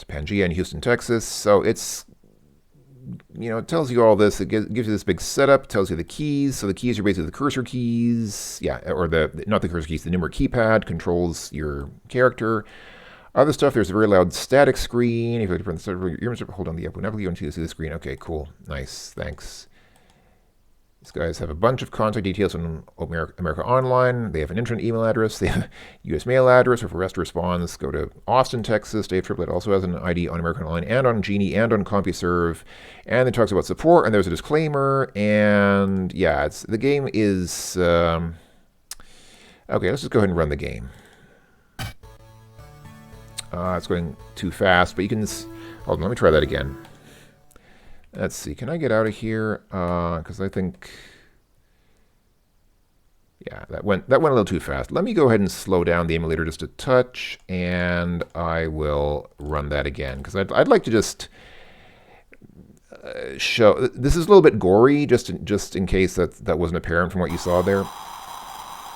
[SPEAKER 1] Pangea in Houston, Texas. So it's, it tells you all this. It gives you this big setup, tells you the keys. So the keys are basically the cursor keys. Yeah, or not the cursor keys, the numeric keypad controls your character. Other stuff, there's a very loud static screen. If you like to hold on the up whenever you want to see the screen. Okay, cool. Nice. Thanks. These guys have a bunch of contact details on America Online. They have an internet email address. They have a U.S. mail address. Or for REST response, go to Austin, Texas. Dave LateBlt also has an ID on American Online and on Genie and on CompuServe. And it talks about support, and there's a disclaimer. And yeah, the game is... okay, let's just go ahead and run the game. It's going too fast, but you can... Hold on, let me try that again. Let's see, can I get out of here? Because I think... Yeah, that went a little too fast. Let me go ahead and slow down the emulator just a touch, and I will run that again. Because I'd like to just... show. This is a little bit gory, just in case that wasn't apparent from what you saw there.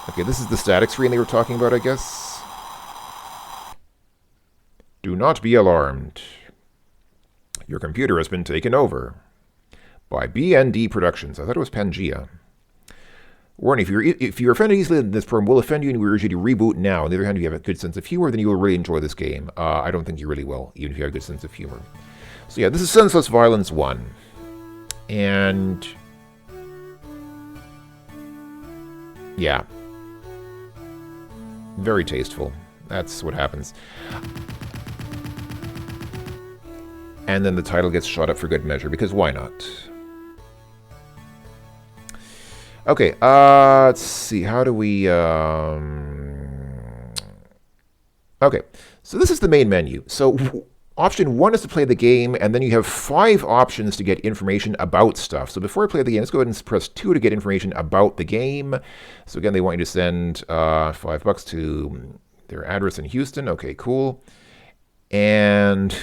[SPEAKER 1] Okay, this is the static screen they were talking about, I guess. Do not be alarmed. Your computer has been taken over by BND Productions. I thought it was Pangea. Warning, if you're offended easily, this program will offend you and we urge you to reboot now. On the other hand, if you have a good sense of humor, then you will really enjoy this game. I don't think you really will, even if you have a good sense of humor. So yeah, this is Senseless Violence 1. And... yeah. Very tasteful. That's what happens. And then the title gets shot up for good measure, because why not? Okay, let's see, how do we... Okay, so this is the main menu. So option 1 is to play the game, and then you have 5 options to get information about stuff. So before I play the game, let's go ahead and press 2 to get information about the game. So again, they want you to send $5 to their address in Houston. Okay, cool. And...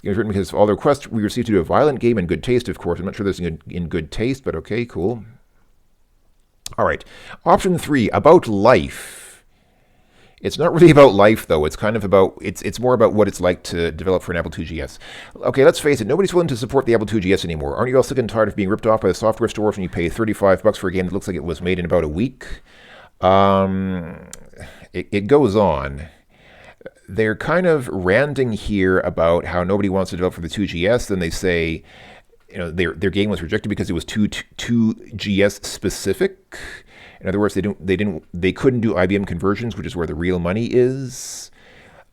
[SPEAKER 1] it's written because of all the requests we received to do a violent game in good taste, of course. I'm not sure this is in good taste, but okay, cool. All right. Option 3, about life. It's not really about life, though. It's kind of about, it's more about what it's like to develop for an Apple IIgs. Okay, let's face it. Nobody's willing to support the Apple IIgs anymore. Aren't you all sick and tired of being ripped off by the software stores when you pay $35 for a game that looks like it was made in about a week? It goes on. They're kind of ranting here about how nobody wants to develop for the 2GS. Then they say, you know, their game was rejected because it was too GS specific. In other words, they couldn't do IBM conversions, which is where the real money is.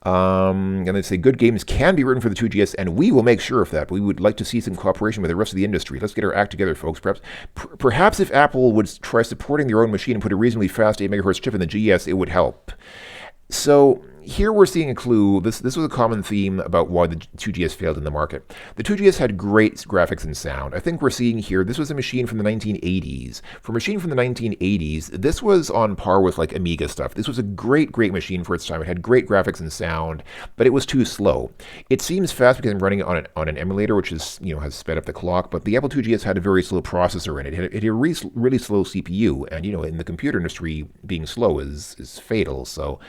[SPEAKER 1] And they say good games can be written for the 2GS, and we will make sure of that. But we would like to see some cooperation with the rest of the industry. Let's get our act together, folks. Perhaps if Apple would try supporting their own machine and put a reasonably fast 8 MHz chip in the GS, it would help. So here we're seeing a clue. This was a common theme about why the 2GS failed in the market. The 2GS had great graphics and sound. I think we're seeing here, this was a machine from the 1980s. For a machine from the 1980s, this was on par with like Amiga stuff. This was a great machine for its time. It had great graphics and sound, but it was too slow. It seems fast because I'm running it on an emulator, which is, you know, has sped up the clock, but the Apple IIgs had a very slow processor in it. It had a really slow CPU, and, you know, in the computer industry, being slow is fatal. So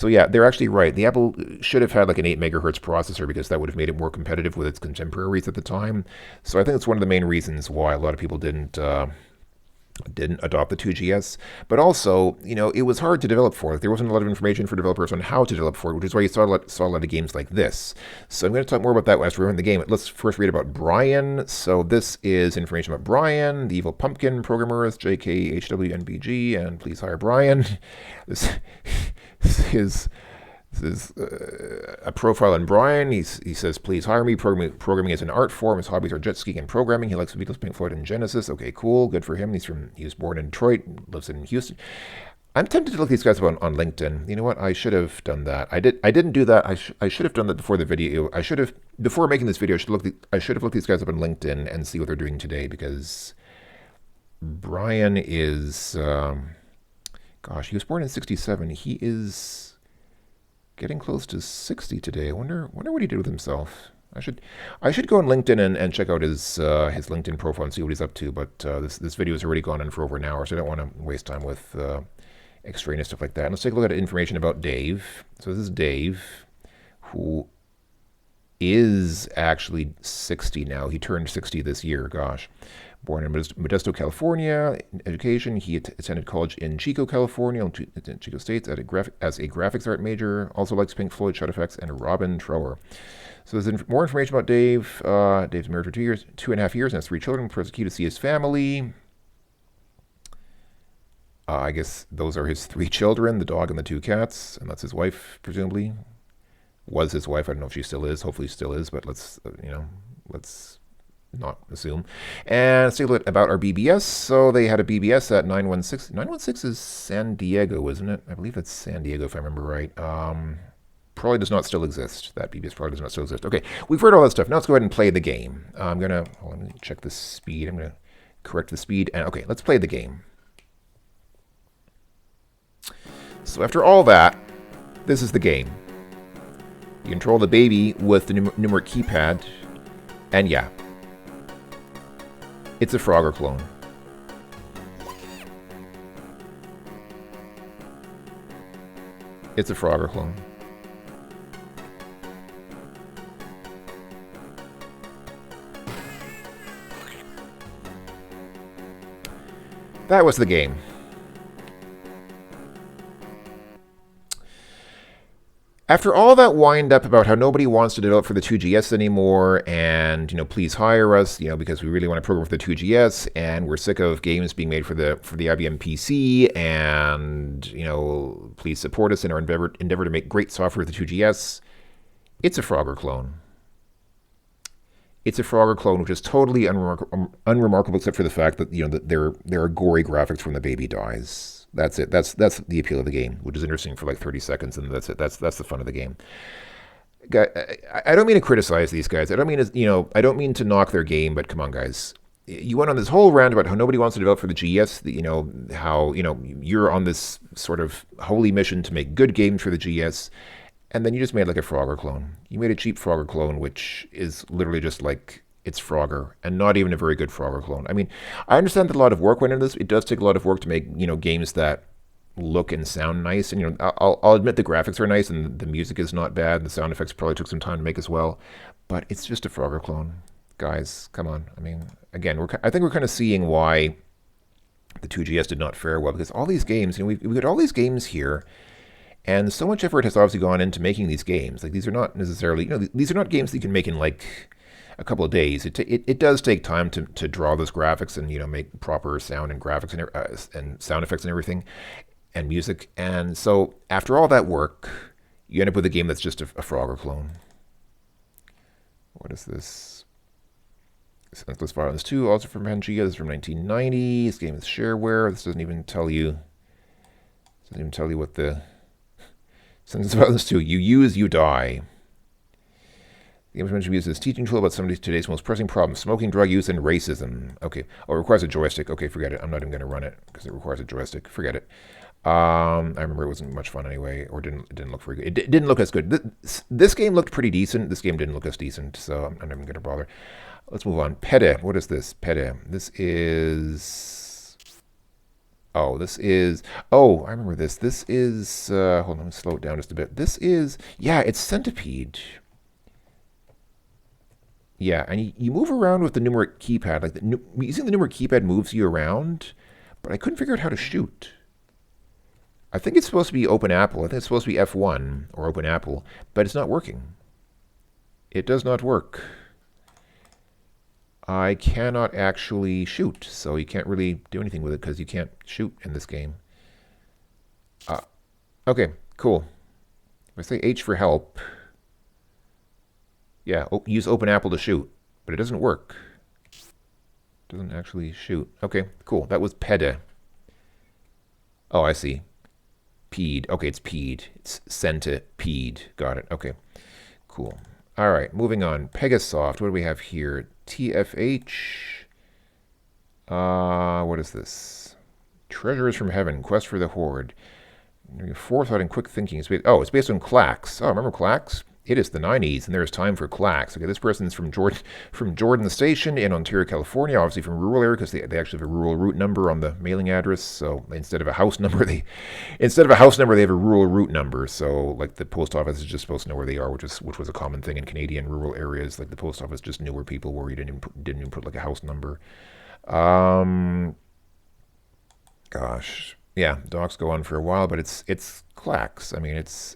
[SPEAKER 1] yeah, they're actually right. The Apple should have had like an 8 megahertz processor because that would have made it more competitive with its contemporaries at the time. So I think it's one of the main reasons why a lot of people didn't adopt the 2GS. But also, you know, it was hard to develop for. There wasn't a lot of information for developers on how to develop for it, which is why you saw a lot of games like this. So I'm going to talk more about that as we run the game. Let's first read about Brian. So this is information about Brian, the evil pumpkin programmers, JKHWNBG, and please hire Brian. This is a profile on Brian. He says, please hire me. Programming is an art form. His hobbies are jet skiing and programming. He likes the Beatles, Pink Floyd, and Genesis. Okay, cool. Good for him. He was born in Detroit, lives in Houston. I'm tempted to look these guys up on LinkedIn. You know what? I should have done that. I didn't do that. I should have done that before the video. Before making this video, I should have looked these guys up on LinkedIn and see what they're doing today, because Brian is, gosh, he was born in 1967. He is getting close to 60 today. I wonder what he did with himself. I should go on LinkedIn and check out his LinkedIn profile and see what he's up to. But this video has already gone on for over an hour, so I don't want to waste time with extraneous stuff like that. And let's take a look at information about Dave. So this is Dave, who is actually 60 now. He turned 60 this year. Gosh. Born in Modesto, California. Education, he attended college in Chico, California, in Chico States as a graphics art major. Also likes Pink Floyd, Shut Effects, and Robin Trower. So there's more information about Dave. Dave's married for 2.5 years, and has 3 children. Persecuted to see his family. I guess those are his 3 children, the dog and the 2 cats, and that's his wife, presumably. Was his wife. I don't know if she still is. Hopefully still is, but let's not assume. And let's take a look about our BBS. So they had a BBS at 916. 916 is San Diego, isn't it? I believe that's San Diego, if I remember right. Probably does not still exist. That BBS probably does not still exist. Okay, we've heard all that stuff. Now let's go ahead and play the game. Let me check the speed. I'm going to correct the speed. And okay, let's play the game. So after all that, this is the game. You control the baby with the numeric keypad. And yeah. It's a Frogger clone. It's a Frogger clone. That was the game. After all that wind up about how nobody wants to develop for the 2GS anymore, and please hire us, because we really want to program for the 2GS, and we're sick of games being made for the IBM PC, and please support us in our endeavor to make great software for the 2GS. It's a Frogger clone. It's a Frogger clone, which is totally unremarkable, except for the fact that that there are gory graphics when the baby dies. That's it. That's the appeal of the game, which is interesting for like 30 seconds, and that's it. That's the fun of the game. I don't mean to criticize these guys. I don't mean I don't mean to knock their game, but come on, guys. You went on this whole rant about how nobody wants to develop for the GS. How you're on this sort of holy mission to make good games for the GS. And then you just made like a Frogger clone. You made a cheap Frogger clone, which is literally just like it's Frogger, and not even a very good Frogger clone. I mean, I understand that a lot of work went into this. It does take a lot of work to make games that look and sound nice. And I'll admit the graphics are nice, and the music is not bad. The sound effects probably took some time to make as well. But it's just a Frogger clone, guys. Come on. I mean, again, I think we're kind of seeing why the 2GS did not fare well, because all these games, we've got all these games here. And so much effort has obviously gone into making these games. Like, these are not necessarily, these are not games that you can make in like a couple of days. It does take time to draw those graphics and make proper sound and graphics and sound effects and everything, and music. And so after all that work, you end up with a game that's just a Frogger clone. What is this? Senseless Violence 2, also from Pangea. This is from 1990. This game is shareware. This doesn't even tell you what the Senseless Violence 2. You use, you die. The game is meant to be used as a teaching tool about some of today's most pressing problems: smoking, drug use, and racism. Okay. Oh, it requires a joystick. Okay, forget it. I'm not even going to run it because it requires a joystick. Forget it. I remember it wasn't much fun anyway, or it didn't look very good. It didn't look as good. This game looked pretty decent. This game didn't look as decent, so I'm not even going to bother. Let's move on. Pede. What is this? Pede. This is... Oh, this is... Oh, I remember this. This is... hold on, let me slow it down just a bit. This is... Yeah, it's Centipede. Yeah, and you move around with the numeric keypad. Like using the numeric keypad moves you around, but I couldn't figure out how to shoot. I think it's supposed to be Open Apple. I think it's supposed to be F1 or Open Apple, but it's not working. It does not work. I cannot actually shoot, so you can't really do anything with it because you can't shoot in this game. Okay, cool. If I say H for help, yeah, use Open Apple to shoot, but it doesn't work. It doesn't actually shoot. Okay, cool. That was Pede. Oh, I see. Pede. Okay, it's Pede. It's Centipede. Got it. Okay, cool. All right, moving on. Pegasoft. What do we have here? TFH. What is this? Treasures from Heaven. Quest for the Horde. Forethought and quick thinking. It's based on Clacks. Oh, remember Clacks? It is the 90s, and there is time for Clacks. Okay, this person's from Jordan Station in Ontario, California, obviously from rural area because they actually have a rural route number on the mailing address. So instead of a house number, they have a rural route number. So like the post office is just supposed to know where they are, which was a common thing in Canadian rural areas. Like the post office just knew where people were. You didn't even put like a house number. Gosh, yeah, docs go on for a while, but it's Clacks. I mean, it's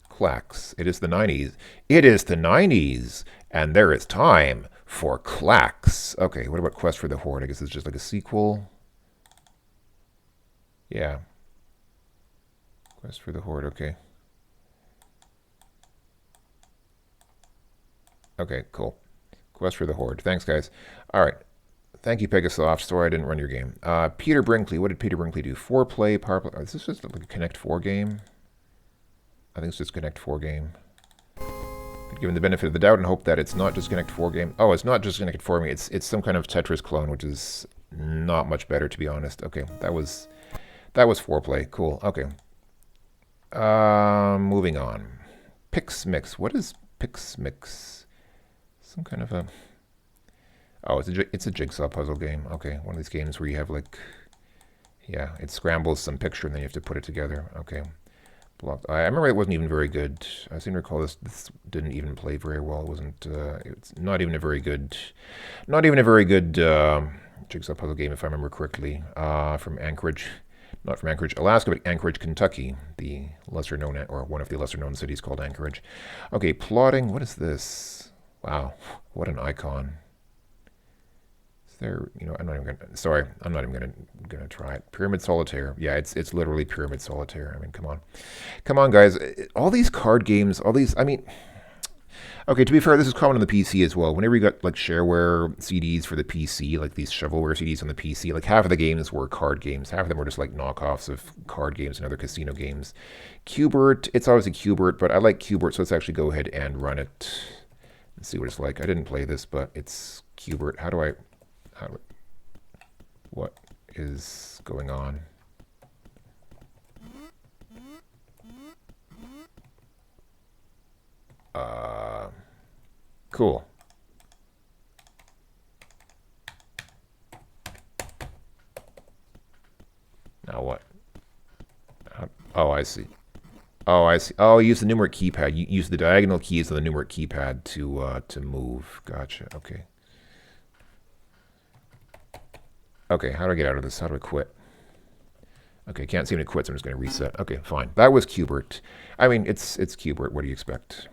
[SPEAKER 1] Clacks. It is the 90s. It is the 90s, and there is time for Clacks. Okay, what about Quest for the Horde? I guess it's just like a sequel. Yeah. Quest for the Horde, okay. Okay, cool. Quest for the Horde. Thanks, guys. All right. Thank you, Pegasoft. Sorry I didn't run your game. Peter Brinkley. What did Peter Brinkley do? 4-play, power play. Is this just like a Connect 4 game? I think it's just Connect 4 game. Given the benefit of the doubt and hope that it's not just Connect 4 game. Oh, it's not just Connect 4 game. It's some kind of Tetris clone, which is not much better, to be honest. Okay, that was 4-play. Cool. Okay. Moving on. Pixmix. What is Pixmix? Some kind of a... Oh, it's a jigsaw puzzle game. Okay, one of these games where you have like, yeah, it scrambles some picture and then you have to put it together. Okay. Blocked. I remember it wasn't even very good. I seem to recall this didn't even play very well. It wasn't. It's not even a very good, not even a very good jigsaw puzzle game, if I remember correctly. From Anchorage, not from Anchorage, Alaska, but Anchorage, Kentucky, the lesser known or one of the lesser known cities called Anchorage. Okay, plotting. What is this? Wow, what an icon. There, you know, I'm not even gonna. Sorry, I'm not even gonna try it. Pyramid Solitaire. Yeah, it's literally Pyramid Solitaire. I mean, come on, guys. All these card games, all these. I mean, okay. To be fair, this is common on the PC as well. Whenever you got like shareware CDs for the PC, like these shovelware CDs on the PC, like half of the games were card games. Half of them were just like knockoffs of card games and other casino games. Qbert. It's obviously Qbert, but I like Qbert, so let's actually go ahead and run it and see what it's like. I didn't play this, but it's Qbert. What is going on? Cool. Now what? Oh, I see. Oh, I see. Oh, use the numeric keypad. You use the diagonal keys on the numeric keypad to move. Gotcha. Okay. Okay, how do I get out of this? How do I quit? Okay, can't seem to quit, so I'm just going to reset. Okay, fine. That was Qbert. I mean, it's Qbert. What do you expect?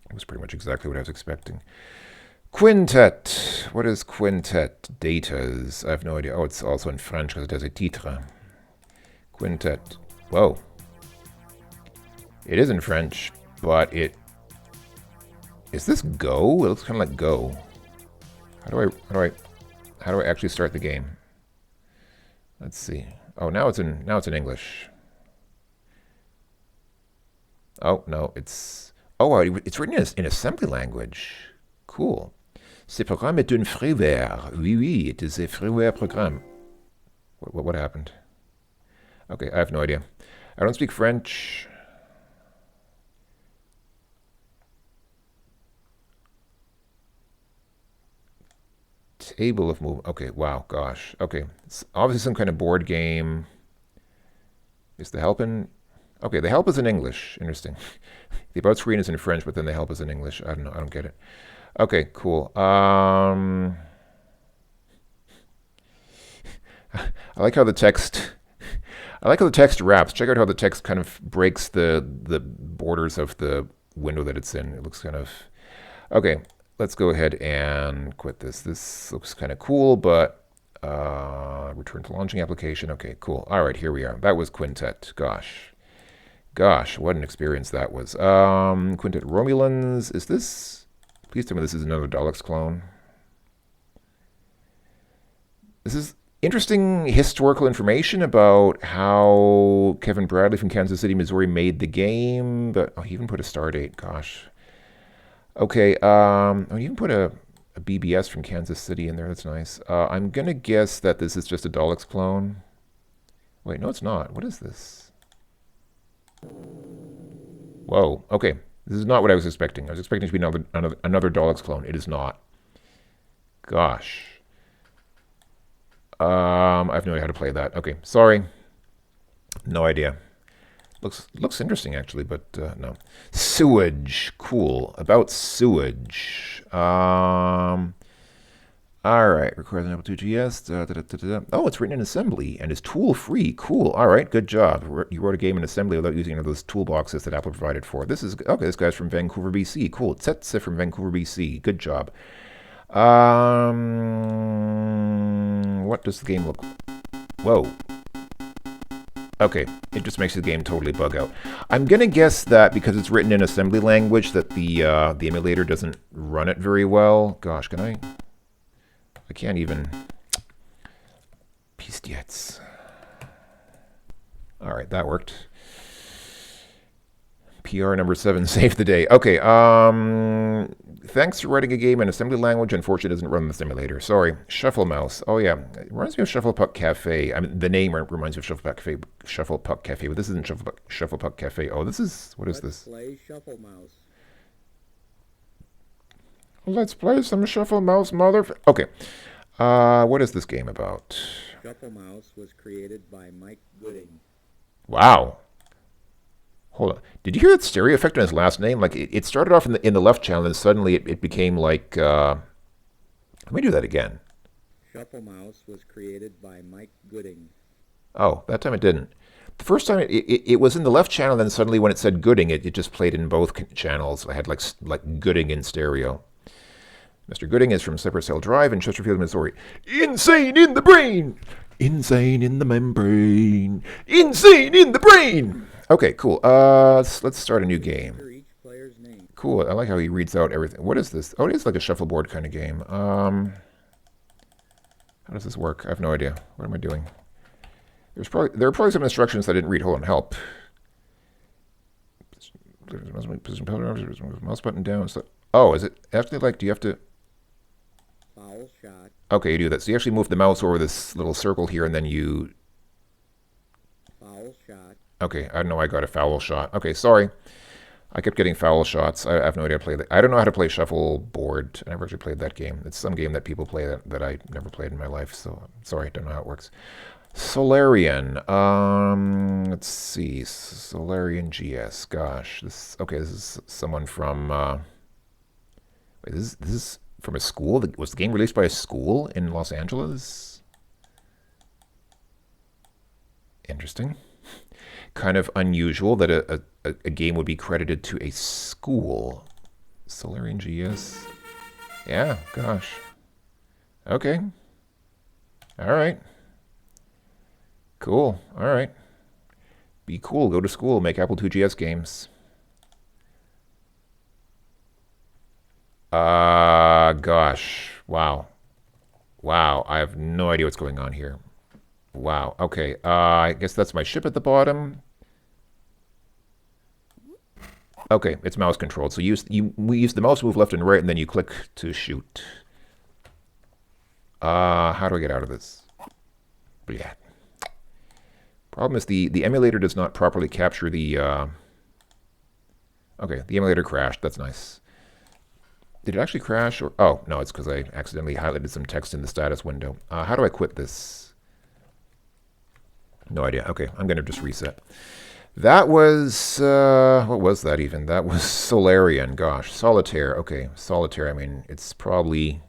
[SPEAKER 1] It was pretty much exactly what I was expecting. Quintet. What is quintet? Datas. I have no idea. Oh, it's also in French because it has a titre. Quintet. Whoa. It is in French, but it... Is this Go? It looks kind of like Go. How do I actually start the game? Let's see. Oh, now it's in English. Oh no, it's it's written in assembly language. Cool. Ce programme est un freeware. Oui, oui, it is a freeware program. What happened? Okay, I have no idea. I don't speak French. Table of move. Okay, wow, gosh. Okay, it's obviously some kind of board game. Is the help in? Okay, the help is in English. Interesting. The about screen is in French, but then the help is in English. I don't know. I don't get it. Okay, cool. I like how the text. I like how the text wraps. Check out how the text kind of breaks the borders of the window that it's in. It looks kind of okay. Let's go ahead and quit this. This looks kind of cool, but return to launching application. Okay, cool. All right, here we are. That was Quintet. Gosh, what an experience that was. Quintet Romulans. Is this? Please tell me this is another Daleks clone. This is interesting historical information about how Kevin Bradley from Kansas City, Missouri made the game, but he even put a star date. Gosh. Okay, oh, you even put a BBS from Kansas City in there. That's nice. I'm going to guess that this is just a Daleks clone. Wait, no, it's not. What is this? Whoa, okay. This is not what I was expecting. I was expecting it to be another Daleks clone. It is not. Gosh. I have no idea how to play that. Okay, sorry. No idea. Looks interesting actually, but no. Sewage, cool. About sewage. All right, requires an Apple IIgs. Oh, it's written in assembly and is tool free. Cool. All right, good job. You wrote a game in assembly without using any of those toolboxes that Apple provided for. This is okay. This guy's from Vancouver, BC. Cool. Tsetse from Vancouver, BC. Good job. What does the game look? Whoa. Okay, it just makes the game totally bug out. I'm gonna guess that because it's written in assembly language that the emulator doesn't run it very well. Gosh, can I? I can't even. Pistiets. All right, that worked. PR number 7 saved the day. Okay, thanks for writing a game in assembly language. Unfortunately, it doesn't run the simulator. Sorry. Shuffle Mouse. Oh, yeah. It reminds me of Shuffle Puck Cafe. I mean, the name reminds me of Shuffle Puck Cafe, but this isn't Shuffle Puck Cafe. Oh, this is... What is this?
[SPEAKER 3] Play Shuffle Mouse.
[SPEAKER 1] Let's play some Shuffle Mouse, Okay. What is this game about?
[SPEAKER 3] Shuffle Mouse was created by Mike Gooding.
[SPEAKER 1] Wow. Hold on. Did you hear that stereo effect on his last name? Like it started off in the left channel, and suddenly it became like. Let me do that again.
[SPEAKER 3] Shuffle Mouse was created by Mike Gooding.
[SPEAKER 1] Oh, that time it didn't. The first time it was in the left channel, then suddenly when it said Gooding, it just played in both channels. I had like Gooding in stereo. Mr. Gooding is from Cypress Hill Drive in Chesterfield, Missouri. Insane in the brain! Insane in the membrane! Insane in the brain! Okay, cool. Let's start a new game.
[SPEAKER 3] Each player's name.
[SPEAKER 1] Cool. I like how he reads out everything. What is this? Oh, it is like a shuffleboard kind of game. How does this work? I have no idea. What am I doing? There are probably some instructions I didn't read. Hold on, help. Mouse button down. So, oh, is it actually like? Do you have to?
[SPEAKER 3] Foul shot.
[SPEAKER 1] Okay, you do that. So you actually move the mouse over this little circle here, and then you.
[SPEAKER 3] Foul shot.
[SPEAKER 1] Okay, I know I got a foul shot. Okay, sorry. I kept getting foul shots. I have no idea how to play that. I don't know how to play shuffleboard. I never actually played that game. It's some game that people play that I never played in my life. So sorry, I don't know how it works. Solarian. Let's see. Solarian GS. Gosh, this is someone from. Wait, this is from a school. Was the game released by a school in Los Angeles? Interesting. Kind of unusual that a game would be credited to a school. Solarian GS. Yeah. Gosh. Okay. All right. Cool. All right. Be cool. Go to school. Make Apple IIgs games. Gosh. Wow. Wow. I have no idea what's going on here. Wow. Okay. I guess that's my ship at the bottom. Okay. It's mouse controlled. So we use the mouse move left and right, and then you click to shoot. How do I get out of this? Yeah. Problem is the emulator does not properly capture the. Okay, the emulator crashed. That's nice. Did it actually crash? Or oh no, it's because I accidentally highlighted some text in the status window. How do I quit this? No idea. Okay, I'm gonna just reset. That was what was that even? That was Solarian. Gosh, Solitaire. Okay, Solitaire. I mean, it's probably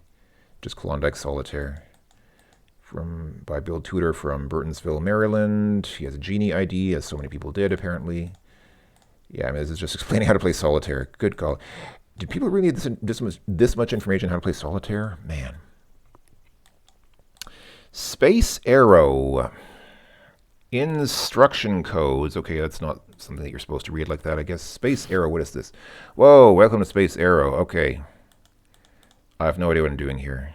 [SPEAKER 1] just Klondike Solitaire. By Bill Tudor from Burtonsville, Maryland. He has a Genie ID, as so many people did, apparently. Yeah, I mean, this is just explaining how to play Solitaire. Good call. Did people really need this much information on how to play Solitaire? Man. Space Arrow. Instruction codes. Okay, that's not something that you're supposed to read like that, I guess. Space Arrow, what is this? Whoa, welcome to Space Arrow. Okay. I have no idea what I'm doing here.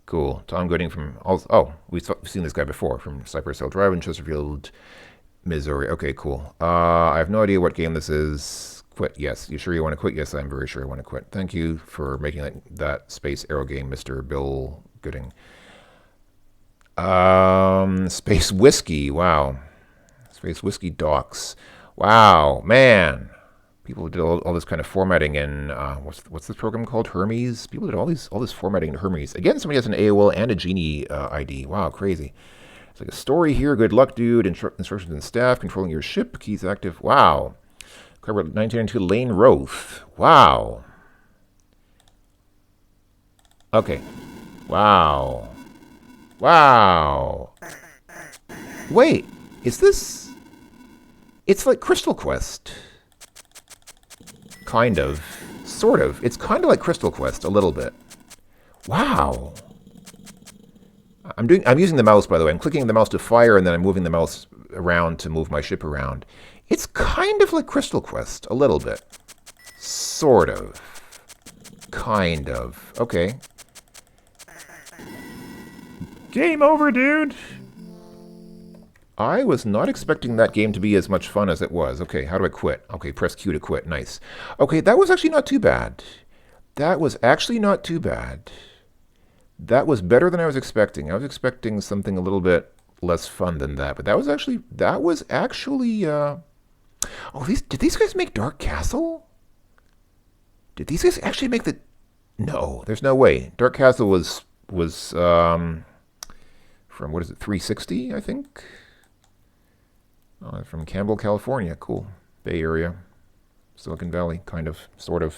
[SPEAKER 1] Cool. Tom Gooding from... Oh, we've seen this guy before from Cypress Hill Drive in Chesterfield, Missouri. Okay, cool. I have no idea what game this is. Quit. Yes. You sure you want to quit? Yes, I'm very sure I want to quit. Thank you for making that Space Arrow game, Mr. Bill Gooding. Space Whiskey. Wow. Space Whiskey Docs. Wow. Man. People did all this kind of formatting in what's this program called? Hermes. People did all this formatting in Hermes. Again, somebody has an AOL and a Genie ID. Wow, crazy. It's like a story here. Good luck, dude. Instructions and staff. Controlling your ship. Keys active. Wow. Cover 1992 Lane Roth. Wow. Okay. Wow. Wow. Wait, is this? It's like Crystal Quest. Kind of. Sort of. It's kind of like Crystal Quest, a little bit. Wow. I'm using the mouse, by the way. I'm clicking the mouse to fire, and then I'm moving the mouse around to move my ship around. It's kind of like Crystal Quest, a little bit. Sort of. Kind of. Okay. Game over, dude! I was not expecting that game to be as much fun as it was. Okay, how do I quit? Okay, press Q to quit. Nice. Okay, that was actually not too bad. That was actually not too bad. That was better than I was expecting. I was expecting something a little bit less fun than that, but that was actually Oh, did these guys make Dark Castle? Did these guys actually make the... No, there's no way. Dark Castle was from, what is it, 360, I think? From Campbell, California. Cool. Bay Area. Silicon Valley, kind of, sort of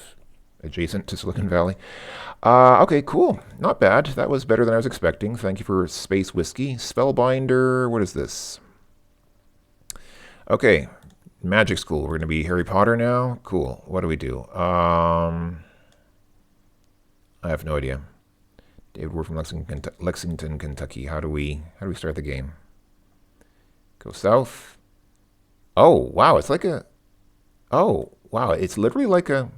[SPEAKER 1] adjacent to Silicon Valley. Okay, cool. Not bad. That was better than I was expecting. Thank you for Space Whiskey. Spellbinder, what is this? Okay, Magic School. We're going to be Harry Potter now. Cool. What do we do? I have no idea. David Ward from Lexington, Kentucky. How do we start the game? Go south. Oh, wow. It's like a... Oh, wow. It's literally like a...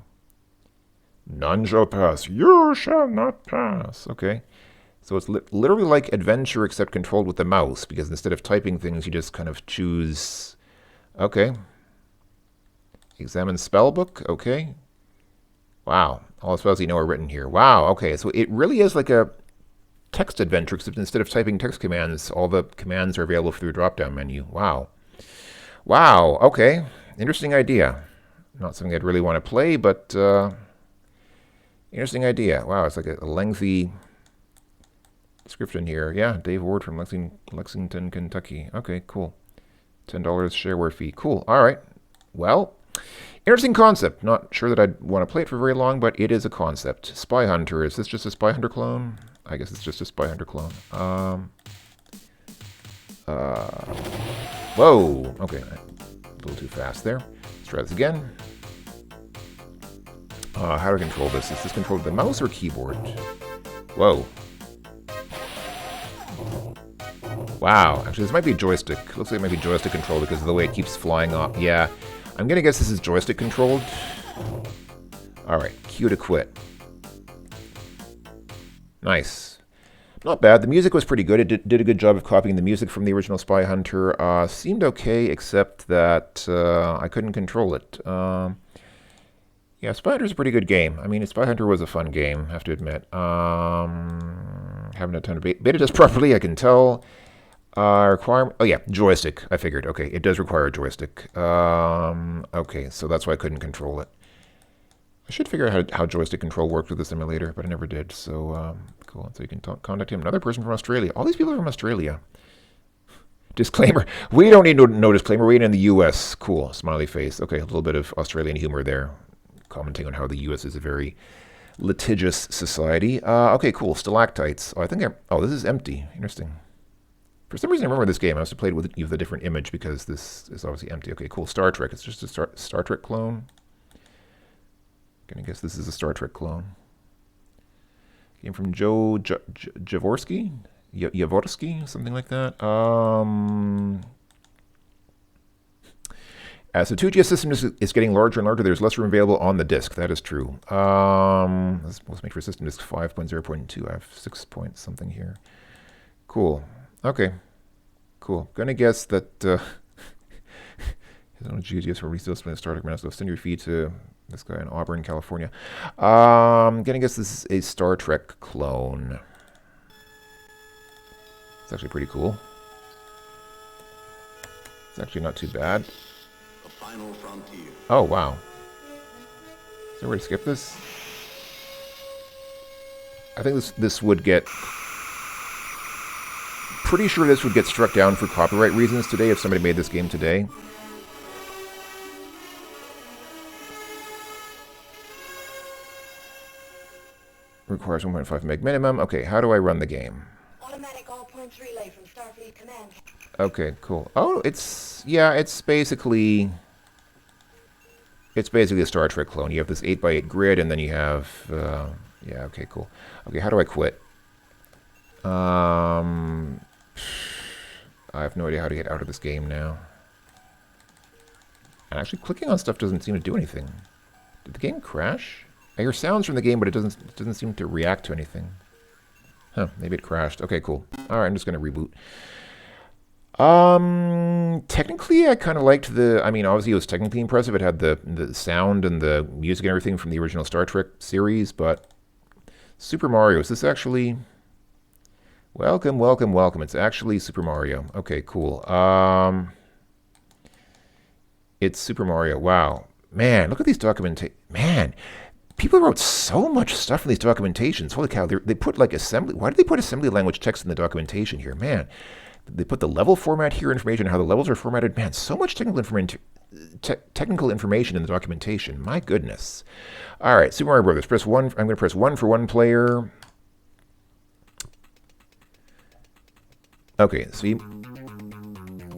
[SPEAKER 1] None shall pass. You shall not pass. Okay. So it's literally like adventure except controlled with the mouse, because instead of typing things, you just kind of choose... Okay. Examine spellbook. Okay. Wow. All the spells you know are written here. Wow. Okay. So it really is like a text adventure, except instead of typing text commands, all the commands are available through the drop-down menu. Wow. Wow. Okay. Interesting idea. Not something I'd really want to play, but interesting idea. Wow. It's like a lengthy description here. Yeah. Dave Ward from Lexington, Kentucky. Okay. Cool. $10 shareware fee. Cool. All right. Well, interesting concept. Not sure that I'd want to play it for very long, but it is a concept. Spy Hunter. Is this just a Spy Hunter clone? I guess it's just a Spy Hunter clone. Whoa. Okay. A little too fast there. Let's try this again. How do I control this? Is this controlled with the mouse or keyboard? Whoa. Wow. Actually, this might be joystick. Looks like it might be joystick controlled because of the way it keeps flying off. Yeah. I'm going to guess this is joystick controlled. All right. Q to quit. Nice. Not bad. The music was pretty good. It did a good job of copying the music from the original Spy Hunter. Seemed okay, except that I couldn't control it. Yeah, Spy Hunter's a pretty good game. I mean, Spy Hunter was a fun game, I have to admit. Haven't had time to beta test properly, I can tell. Requirement. Oh yeah, joystick. I figured. Okay, it does require a joystick. Okay, so that's why I couldn't control it. I should figure out how joystick control worked with this emulator, but I never did. So cool. So you can contact him. Another person from Australia. All these people are from Australia. Disclaimer. We don't need no disclaimer. We're in the U.S. Cool. Smiley face. Okay, a little bit of Australian humor there, commenting on how the U.S. is a very litigious society. Okay, cool. Stalactites. Oh, I think this is empty. Interesting. For some reason, I remember this game. I must have played with a different image because this is obviously empty. Okay, cool. Star Trek. It's just a Star Trek clone. Gonna guess this is a Star Trek clone. Came from Joe Javorsky? Yavorsky? Something like that. As the 2GS system is getting larger and larger, there's less room available on the disk. That is true. Let's make for system disk 5.0.2. I have 6 point something here. Cool. Okay. Cool. Gonna guess that his own GGS for resale split Star Trek Master. Send your feed to this guy in Auburn, California. Gonna guess this is a Star Trek clone. It's actually pretty cool. It's actually not too bad.
[SPEAKER 4] The final frontier.
[SPEAKER 1] Oh wow. Is there a way to skip this? I think this would get... Pretty sure this would get struck down for copyright reasons today if somebody made this game today. Requires 1.5 meg minimum. Okay, how do I run the game?
[SPEAKER 2] Automatic all points relay from Starfleet Command.
[SPEAKER 1] Okay, cool. Oh, it's basically a Star Trek clone. You have this 8x8 grid, and then you have yeah. Okay, cool. Okay, how do I quit? I have no idea how to get out of this game now. And actually, clicking on stuff doesn't seem to do anything. Did the game crash? I hear sounds from the game, but it doesn't seem to react to anything. Huh, maybe it crashed. Okay, cool. Alright, I'm just gonna reboot. Technically I kinda liked the... I mean, obviously it was technically impressive. It had the sound and the music and everything from the original Star Trek series, but Super Mario, is this actually... Welcome, welcome, welcome. It's actually Super Mario. Okay, cool. It's Super Mario. Wow. Man, look at these documentations. Man, People wrote so much stuff in these documentations. Holy cow, they put like assembly. Why did they put assembly language text in the documentation here? Man, they put the level format here, information, how the levels are formatted. Man, so much technical information in the documentation. My goodness. All right, Super Mario Brothers. Press 1. I'm going to press 1 for one player. Okay, see?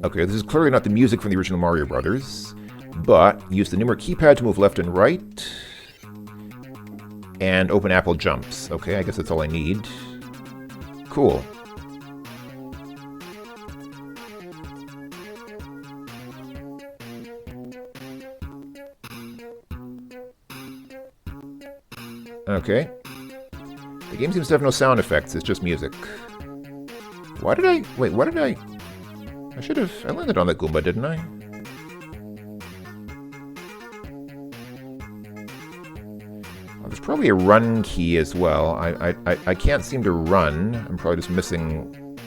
[SPEAKER 1] Okay, this is clearly not the music from the original Mario Brothers, but use the numeric keypad to move left and right. And open apple jumps. Okay, I guess that's all I need. Cool. Okay. The game seems to have no sound effects, it's just music. Why did I... Wait, what did I... I should have... I landed on that Goomba, didn't I? Well, there's probably a run key as well. I can't seem to run. I'm probably just missing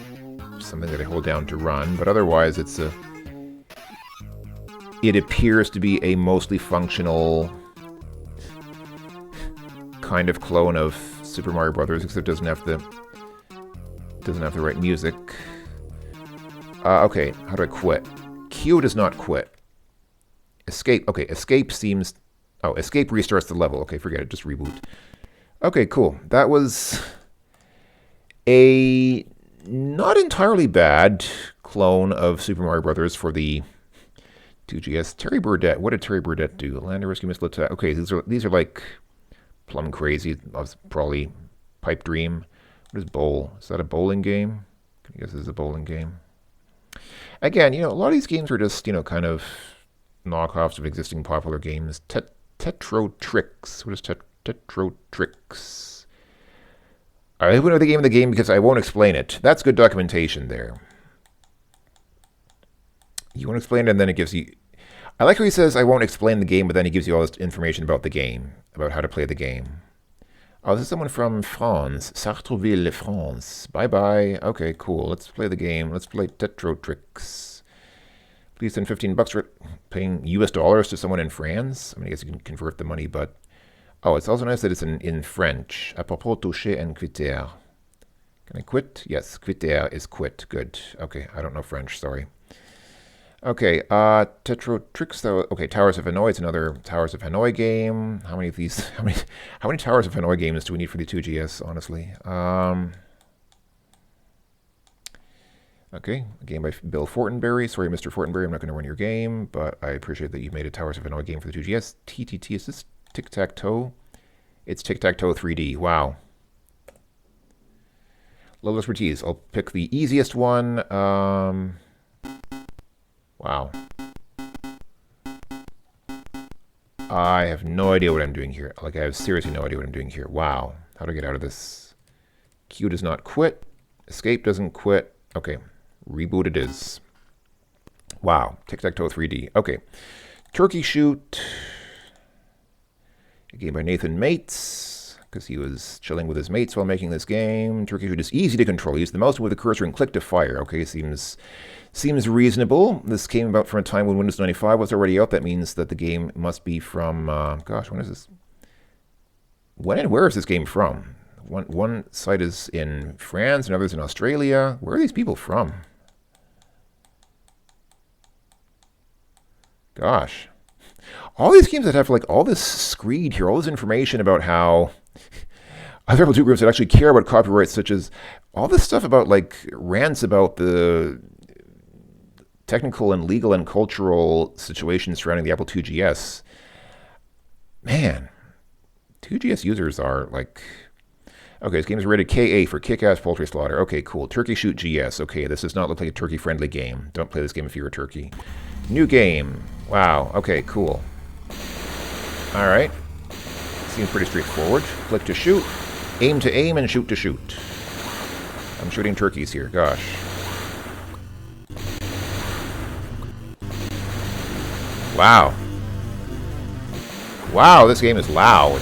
[SPEAKER 1] something that I hold down to run, but otherwise it's a... It appears to be a mostly functional kind of clone of Super Mario Brothers, except it doesn't have the right music. Okay, how do I quit? Q does not quit. Escape. Okay, escape seems... Oh, escape restarts the level. Okay, forget it. Just reboot. Okay, cool. That was a not entirely bad clone of Super Mario Brothers for the 2GS. Terry Burdett. What did Terry Burdett do? Land and Rescue Missile Attack. Okay, these are like plum crazy. Probably Pipe Dream. What is Bowl? Is that a bowling game? I guess this is a bowling game. Again, a lot of these games are just, kind of knockoffs of existing popular games. Tetrotrix. What is Tetrotrix? I wouldn't know the game of the game because I won't explain it. That's good documentation there. You won't explain it and then it gives you... I like how he says, I won't explain the game, but then he gives you all this information about the game, about how to play the game. Oh, this is someone from France. Sartreville, France. Bye-bye. Okay, cool. Let's play the game. Let's play Tetrotrix. Please send $15 for paying US dollars to someone in France. I mean, I guess you can convert the money, but... Oh, it's also nice that it's in French. À propos, toucher and quitter. Can I quit? Yes, quitter is quit. Good. Okay, I don't know French, sorry. Okay, Tetrotrix, though. Okay, Towers of Hanoi. It's another Towers of Hanoi game. How many of these? How many Towers of Hanoi games do we need for the 2GS? Honestly. Okay, a game by Bill Fortenberry. Sorry, Mr. Fortenberry, I'm not going to run your game, but I appreciate that you made a Towers of Hanoi game for the 2GS. TTT. Is this Tic-Tac-Toe? It's Tic-Tac-Toe 3D. Wow. Level expertise. I'll pick the easiest one. Wow. I have no idea what I'm doing here. Like, I have seriously no idea what I'm doing here. Wow. How do I get out of this? Q does not quit. Escape doesn't quit. Okay. Reboot it is. Wow. Tic-Tac-Toe 3D. Okay. Turkey Shoot. A game by Nathan Mates, because he was chilling with his mates while making this game. Turkey Shoot is easy to control. Use the mouse with the cursor and click to fire. Okay, seems reasonable. This came about from a time when Windows 95 was already out. That means that the game must be from, gosh, when is this? When and where is this game from? One site is in France, another's in Australia. Where are these people from? Gosh. All these games that have like all this screed here, all this information about how other people do groups that actually care about copyrights, such as all this stuff about like rants about the technical and legal and cultural situations surrounding the Apple IIgs. Man, 2GS users are like... Okay, this game is rated KA for Kick-Ass Poultry Slaughter. Okay, cool. Turkey Shoot GS. Okay, this does not look like a turkey-friendly game. Don't play this game if you're a turkey. New game. Wow. Okay, cool. All right. Seems pretty straightforward. Click to shoot, aim to aim, and shoot to shoot. I'm shooting turkeys here. Gosh. Wow. Wow, this game is loud.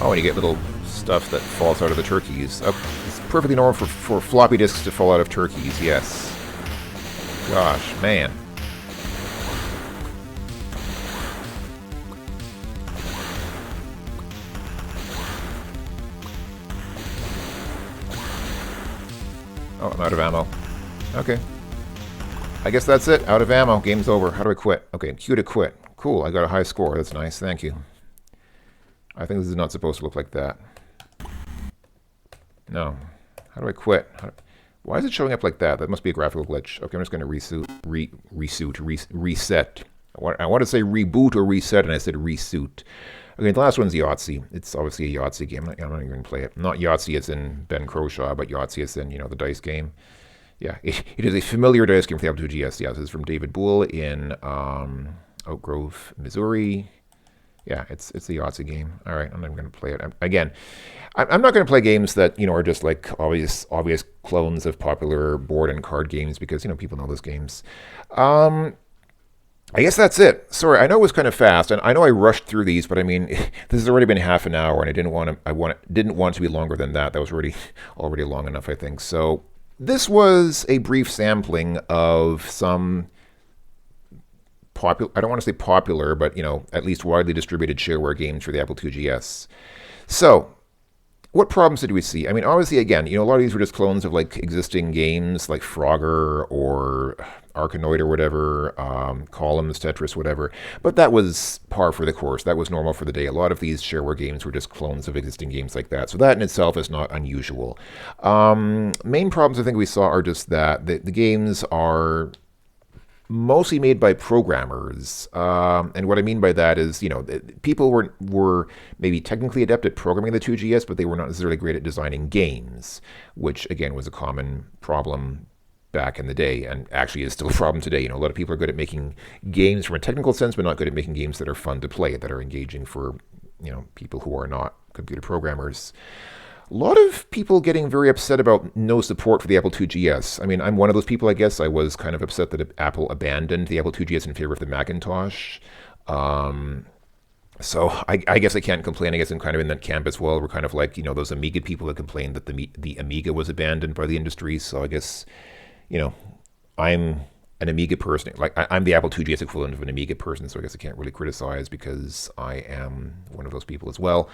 [SPEAKER 1] Oh, and you get little stuff that falls out of the turkeys. It's perfectly normal for floppy disks to fall out of turkeys, yes. Gosh, man. Oh, I'm out of ammo. Okay. I guess that's it. Out of ammo. Game's over. How do I quit? Okay, Q to quit. Cool, I got a high score. That's nice. Thank you. I think this is not supposed to look like that. No. How do I quit? Why is it showing up like that? That must be a graphical glitch. Okay, I'm just going to reset. I want to say reboot or reset, and I said resuit. Okay, the last one's Yahtzee. It's obviously a Yahtzee game. I'm not even going to play it. Not Yahtzee as in Ben Croshaw, but Yahtzee as in, the dice game. Yeah, it is a familiar dice game for the Apple IIgs. Yeah, this is from David Boole in Oak Grove, Missouri. Yeah, it's a Yahtzee game. All right, I'm not going to play it. I'm not going to play games that are just like obvious clones of popular board and card games because people know those games. I guess that's it. Sorry, I know it was kind of fast, and I know I rushed through these, but I mean, this has already been half an hour, and I didn't want it to be longer than that. That was already long enough, I think. So this was a brief sampling of some popular, I don't want to say popular, but at least widely distributed shareware games for the Apple IIgs. So what problems did we see? I mean, obviously, again, a lot of these were just clones of like existing games like Frogger or Arkanoid or whatever, Columns, Tetris, whatever. But that was par for the course. That was normal for the day. A lot of these shareware games were just clones of existing games like that. So that in itself is not unusual. Main problems I think we saw are just that the games are mostly made by programmers. And what I mean by that is, people were maybe technically adept at programming the 2GS, but they were not necessarily great at designing games, which, again, was a common problem back in the day, and actually is still a problem today. A lot of people are good at making games from a technical sense, but not good at making games that are fun to play, that are engaging for, people who are not computer programmers. A lot of people getting very upset about no support for the Apple IIgs. I mean, I'm one of those people, I guess. I was kind of upset that Apple abandoned the Apple IIgs in favor of the Macintosh. So I guess I can't complain. I guess I'm kind of in that camp as well. We're kind of like, those Amiga people that complained that the Amiga was abandoned by the industry. So I guess, I'm an Amiga person. Like, I'm the Apple IIgs equivalent of an Amiga person, so I guess I can't really criticize because I am one of those people as well.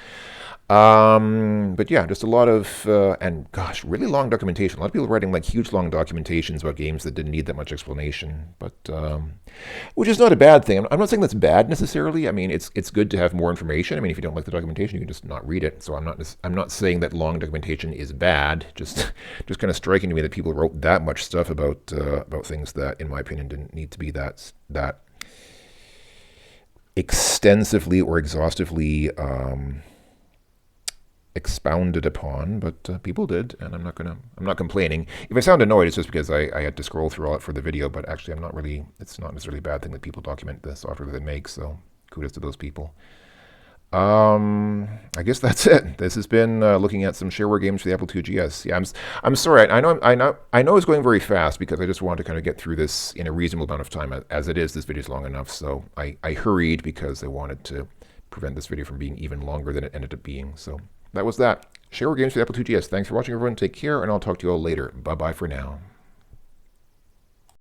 [SPEAKER 1] But yeah, just a lot of, and gosh, really long documentation. A lot of people writing like huge long documentations about games that didn't need that much explanation, but which is not a bad thing. I'm not saying that's bad necessarily. I mean, it's good to have more information. I mean, if you don't like the documentation, you can just not read it. So I'm not saying that long documentation is bad. Just kind of striking to me that people wrote that much stuff about things that, in my opinion, didn't need to be that extensively or exhaustively expounded upon, but people did, and I'm not complaining. If I sound annoyed, it's just because I had to scroll through all it for the video, but actually it's not necessarily a bad thing that people document the software that they make, so kudos to those people. I guess that's it. This has been looking at some shareware games for the Apple IIgs. Yeah, I'm sorry. I know it's going very fast because I just wanted to kind of get through this in a reasonable amount of time. As it is, this video is long enough, so I hurried because I wanted to prevent this video from being even longer than it ended up being. So that was that. Shareware games for the Apple IIgs. Thanks for watching, everyone. Take care, and I'll talk to you all later. Bye-bye for now.